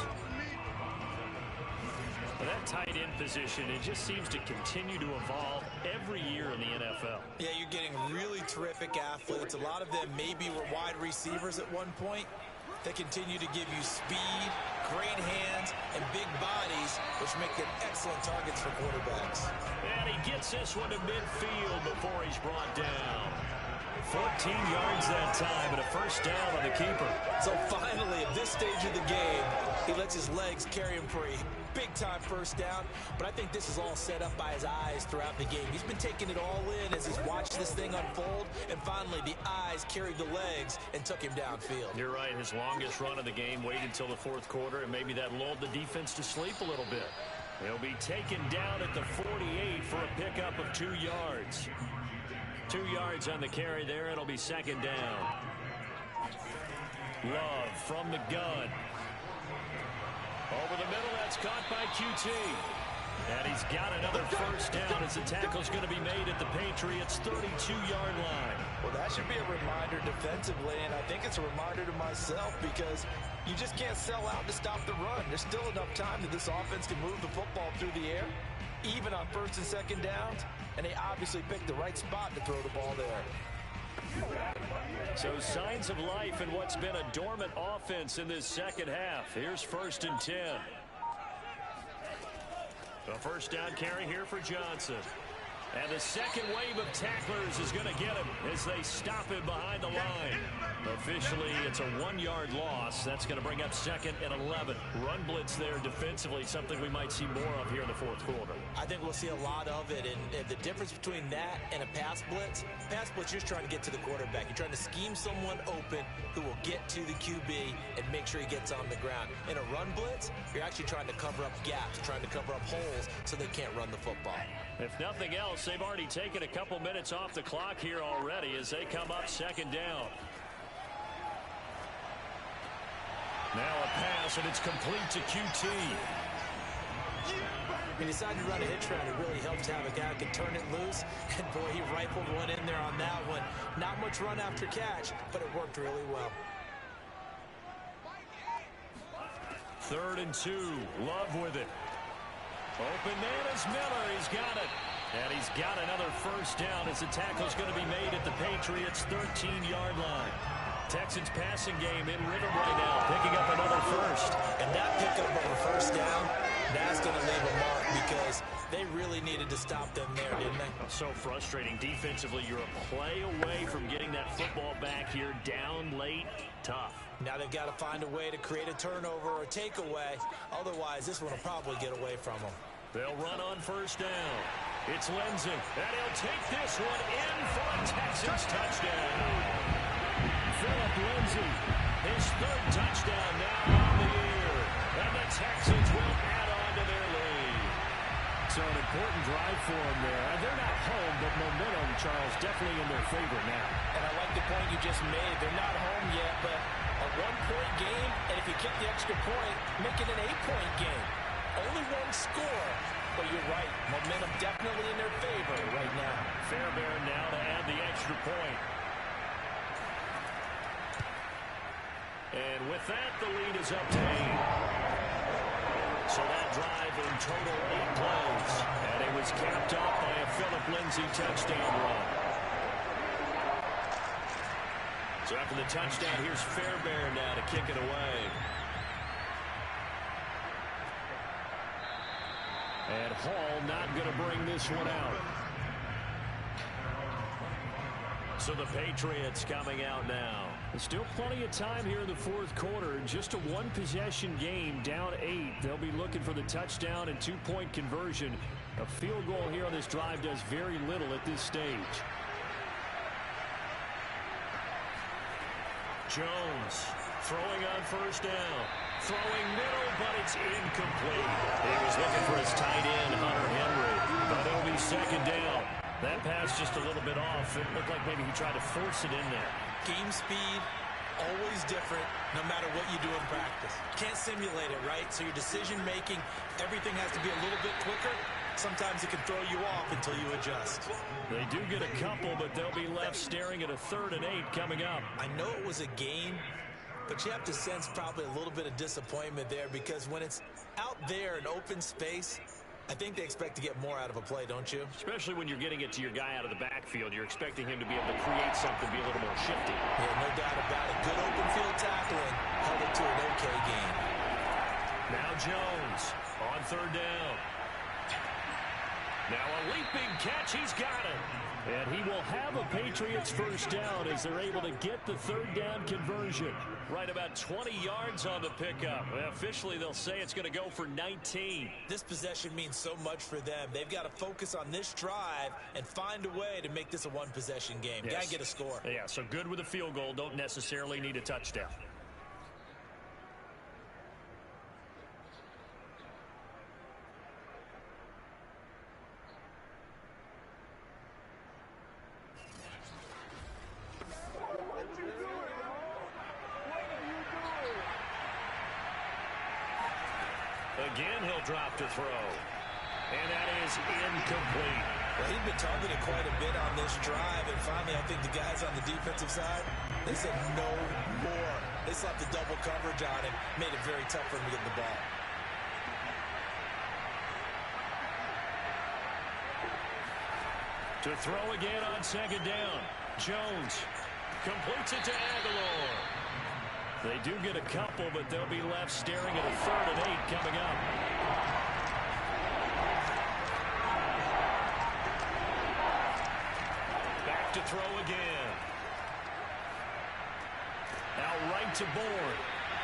Well, that tight end position, it just seems to continue to evolve every year in the NFL. Yeah, you're getting really terrific athletes. A lot of them maybe were wide receivers at one point. They continue to give you speed, great hands, and big bodies, which make them excellent targets for quarterbacks. And he gets this one to midfield before he's brought down. 14 yards that time and a first down on the keeper. So finally, at this stage of the game, he lets his legs carry him for a big-time first down. But I think this is all set up by his eyes throughout the game. He's been taking it all in as he's watched this thing unfold. And finally, the eyes carried the legs and took him downfield. You're right. His longest run of the game waited until the 4th quarter, and maybe that lulled the defense to sleep a little bit. He'll be taken down at the 48 for a pickup of 2 yards. 2 yards on the carry there. It'll be 2nd down. Love from the gun. Over the middle, that's caught by QT. And he's got another first down as the tackle's going to be made at the Patriots' 32-yard line. Well, that should be a reminder defensively, and I think it's a reminder to myself because you just can't sell out to stop the run. There's still enough time that this offense can move the football through the air, even on 1st and 2nd downs, and they obviously picked the right spot to throw the ball there. So signs of life in what's been a dormant offense in this second half. Here's 1st and 10. A first down carry here for Johnson. And the second wave of tacklers is going to get him as they stop him behind the line. Officially, it's a 1-yard loss. That's going to bring up 2nd and 11. Run blitz there defensively, something we might see more of here in the 4th quarter. I think we'll see a lot of it, and the difference between that and a pass blitz, you're just trying to get to the quarterback. You're trying to scheme someone open who will get to the QB and make sure he gets on the ground. In a run blitz, you're actually trying to cover up gaps, trying to cover up holes so they can't run the football. If nothing else, they've already taken a couple minutes off the clock here already as they come up 2nd down. Now a pass, and it's complete to QT. He decided to run a hitch route. It really helped to have a guy who could turn it loose. And, boy, he rifled one in there on that one. Not much run after catch, but it worked really well. 3rd and 2. Love with it. Open man is Miller. He's got it. And he's got another first down as the tackle's going to be made at the Patriots' 13-yard line. Texans passing game in rhythm right now, picking up another first. And that pickup of a first down, that's going to leave a mark because they really needed to stop them there, didn't they? So frustrating. Defensively, you're a play away from getting that football back here down late. Tough. Now they've got to find a way to create a turnover or takeaway. Otherwise, this one will probably get away from them. They'll run on first down. It's Lindsey, and he'll take this one in for a Texans touchdown. Philip Lindsey, his 3rd touchdown now on the year. And the Texans will add on to their lead. So an important drive for them there. They're not home, but momentum, Charles, definitely in their favor now. And I like the point you just made. They're not home yet, but a 1-point game, and if you kick the extra point, make it an 8-point game. Only one score, but you're right. Momentum definitely in their favor right now. Fairbairn now to add the extra point. And with that, the lead is up to 8. So that drive in total 8 plays. And it was capped off by a Philip Lindsey touchdown run. So after the touchdown, here's Fairbairn now to kick it away. And Hall not going to bring this one out. So the Patriots coming out now. There's still plenty of time here in the 4th quarter. Just a 1-possession game, down 8. They'll be looking for the touchdown and 2-point conversion. A field goal here on this drive does very little at this stage. Jones throwing on first down. Throwing middle, but it's incomplete. He was looking for his tight end, Hunter Henry. But it'll be 2nd down. That pass just a little bit off. It looked like maybe he tried to force it in there. Game speed, always different, no matter what you do in practice. Can't simulate it, right? So your decision-making, everything has to be a little bit quicker. Sometimes it can throw you off until you adjust. They do get a couple, but they'll be left staring at a 3rd and 8 coming up. I know it was a game, but you have to sense probably a little bit of disappointment there because when it's out there in open space, I think they expect to get more out of a play, don't you? Especially when you're getting it to your guy out of the backfield. You're expecting him to be able to create something, be a little more shifty. Yeah, no doubt about it. Good open field tackling held it to an okay game. Now Jones on 3rd down. Now a leaping catch. He's got it. And he will have a Patriots first down as they're able to get the 3rd down conversion. Right about 20 yards on the pickup. Officially, they'll say it's going to go for 19. This possession means so much for them. They've got to focus on this drive and find a way to make this a 1-possession game. Yes. Got to get a score. Yeah, so good with a field goal. Don't necessarily need a touchdown. Again, he'll drop to throw. And that is incomplete. Well, he'd been targeted quite a bit on this drive, and finally I think the guys on the defensive side, they said no more. They slapped the double coverage on him, made it very tough for him to get the ball. To throw again on 2nd down. Jones completes it to Aguilar. They do get a couple, but they'll be left staring at a 3rd and 8 coming up. Back to throw again. Now right to Bourne.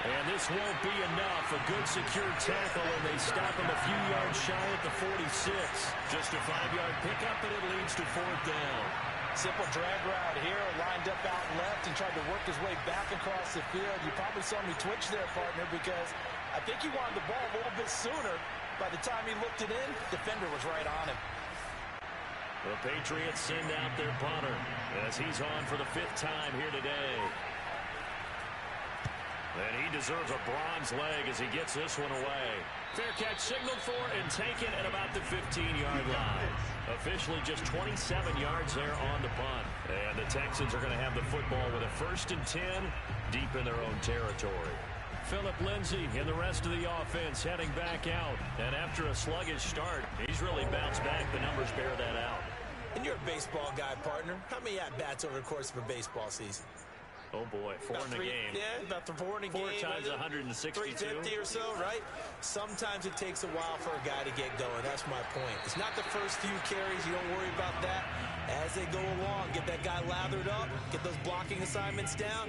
And this won't be enough. A good secure tackle, and they stop him a few yards shy at the 46. Just a 5-yard pickup, and it leads to 4th down. Simple drag route here, lined up out left and tried to work his way back across the field. You probably saw me twitch there, partner, because I think he wanted the ball a little bit sooner. By the time he looked it in, defender was right on him. The Patriots send out their punter as he's on for the 5th time here today. And he deserves a bronze leg as he gets this one away. Fair catch signaled for and taken at about the 15-yard line. Officially just 27 yards there on the punt. And the Texans are going to have the football with a 1st and 10 deep in their own territory. Phillip Lindsay and the rest of the offense heading back out. And after a sluggish start, he's really bounced back. The numbers bear that out. And you're a baseball guy, partner. How many at-bats over the course of a baseball season? Oh, boy, four in a game. Yeah, about 4 in a game. 4 times 162. 350 or so, right? Sometimes it takes a while for a guy to get going. That's my point. It's not the first few carries. You don't worry about that. As they go along, get that guy lathered up, get those blocking assignments down.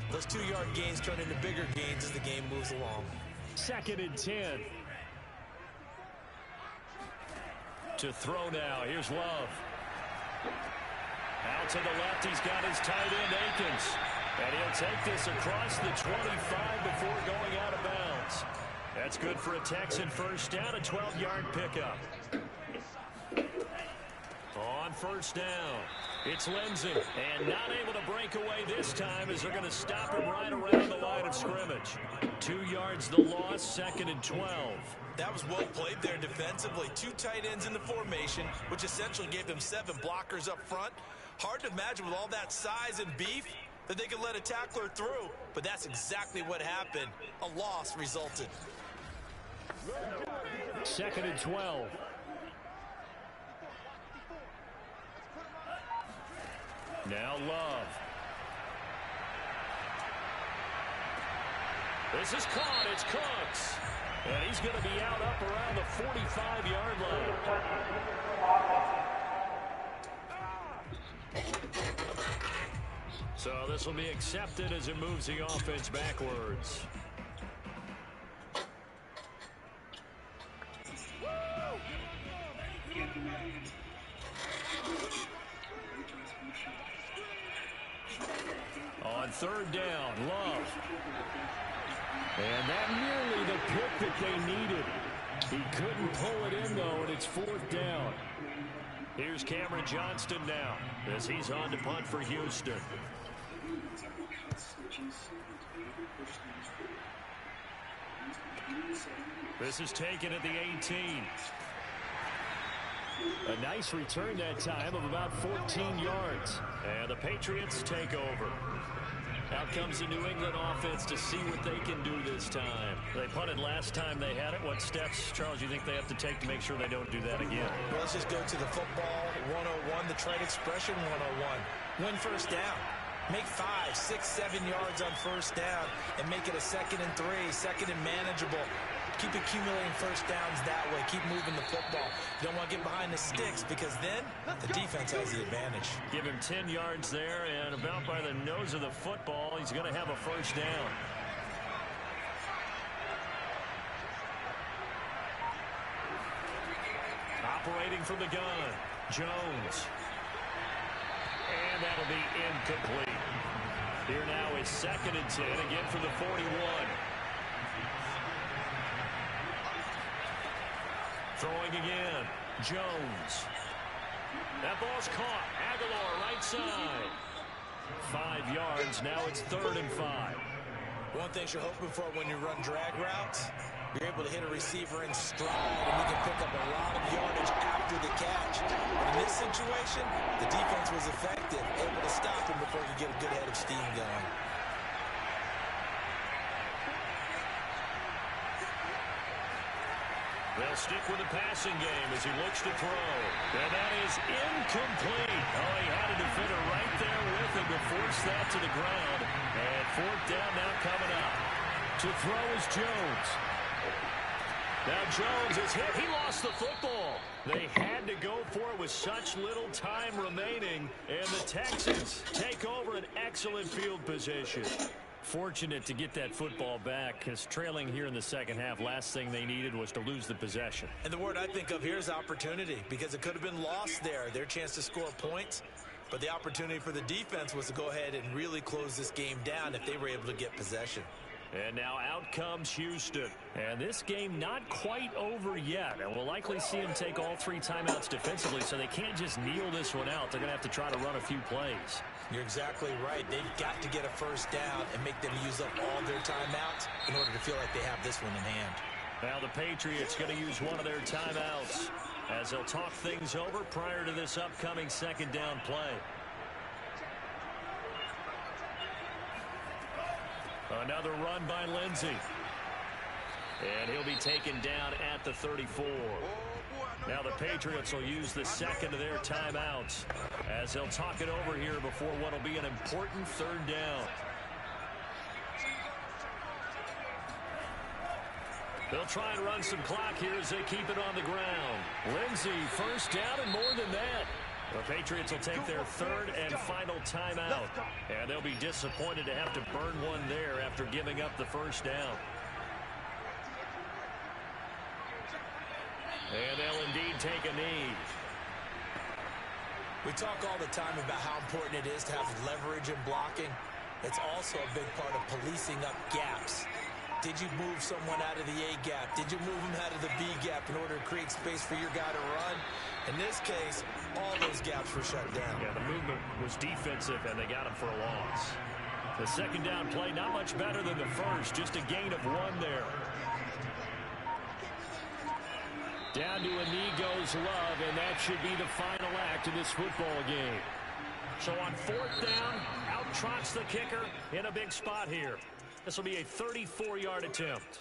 Those 2-yard gains turn into bigger gains as the game moves along. 2nd and 10. To throw now. Here's Love. Out to the left, he's got his tight end, Akins. And he'll take this across the 25 before going out of bounds. That's good for a Texan first down, a 12-yard pickup. On first down, it's Lindsay. And not able to break away this time as they're going to stop him right around the line of scrimmage. 2 yards the loss, 2nd and 12. That was well played there defensively. 2 tight ends in the formation, which essentially gave them 7 blockers up front. Hard to imagine with all that size and beef that they could let a tackler through, but that's exactly what happened. A loss resulted. 2nd and 12. Now Love. This is caught. It's Cooks. And he's going to be out up around the 45-yard line. So this will be accepted as it moves the offense backwards. On 3rd down, Love. And that nearly the pick that they needed. He couldn't pull it in, though, and it's 4th down. Here's Cameron Johnston now as he's on to punt for Houston. This is taken at the 18. A nice return that time of about 14 yards. And the Patriots take over. Out comes the New England offense to see what they can do this time. They punted last time they had it. What steps, Charles, you think they have to take to make sure they don't do that again? Well, let's just go to the football 101, the trade expression 101. Win first down. Make 5, 6, 7 yards on first down and make it a 2nd and 3, 2nd and manageable. Keep accumulating first downs that way. Keep moving the football. You don't want to get behind the sticks because then the defense has the advantage. Give him 10 yards there, and about by the nose of the football, he's going to have a first down. Operating from the gun, Jones. And that'll be incomplete. Here now is 2nd and 10, again from the 41. Throwing again, Jones. That ball's caught. Aguilar right side. 5 yards. Now it's 3rd and 5. One thing you're hoping for when you run drag routes, you're able to hit a receiver in stride, and you can pick up a lot of yardage after the catch. But in this situation, the defense was effective, able to stop him before you get a good head of steam going. They'll stick with the passing game as he looks to throw. And that is incomplete. Oh, he had a defender right there with him to force that to the ground. And 4th down now coming up. To throw is Jones. Now Jones is hit. He lost the football. They had to go for it with such little time remaining. And the Texans take over an excellent field position. Fortunate to get that football back, because trailing here in the second half, last thing they needed was to lose the possession. And the word I think of here is opportunity, because it could have been lost there, their chance to score points. But the opportunity for the defense was to go ahead and really close this game down if they were able to get possession. And now out comes Houston. And this game not quite over yet. And we'll likely see them take all 3 timeouts defensively, so they can't just kneel this one out. They're going to have to try to run a few plays. You're exactly right. They've got to get a first down and make them use up all their timeouts in order to feel like they have this one in hand. Now the Patriots going to use one of their timeouts as they'll talk things over prior to this upcoming second down play. Another run by Lindsey. And he'll be taken down at the 34. Now the Patriots will use the second of their timeouts as they'll talk it over here before what will be an important third down. They'll try and run some clock here as they keep it on the ground. Lindsey, first down and more than that. The Patriots will take their third and final timeout. And they'll be disappointed to have to burn one there after giving up the first down. And they'll indeed take a knee. We talk all the time about how important it is to have leverage in blocking. It's also a big part of policing up gaps. Did you move someone out of the A gap? Did you move them out of the B gap in order to create space for your guy to run? In this case, all those gaps were shut down. Yeah, the movement was defensive, and they got him for a loss. The second down play, not much better than the first, just a gain of 1 there. Down to a knee goes Love, and that should be the final act of this football game. So on fourth down, out trots the kicker in a big spot here. This will be a 34-yard attempt.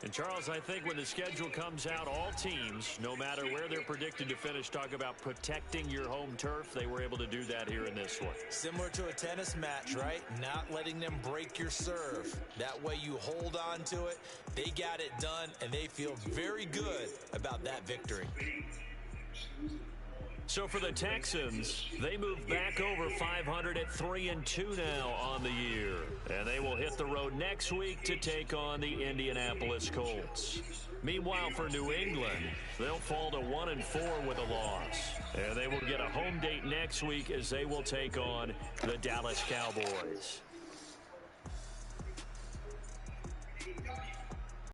And, Charles, I think when the schedule comes out, all teams, no matter where they're predicted to finish, talk about protecting your home turf. They were able to do that here in this one. Similar to a tennis match, right? Not letting them break your serve. That way you hold on to it. They got it done, and they feel very good about that victory. So for the Texans, they move back over 500 at 3-2 now on the year. And they will hit the road next week to take on the Indianapolis Colts. Meanwhile, for New England, they'll fall to 1-4 with a loss. And they will get a home date next week as they will take on the Dallas Cowboys.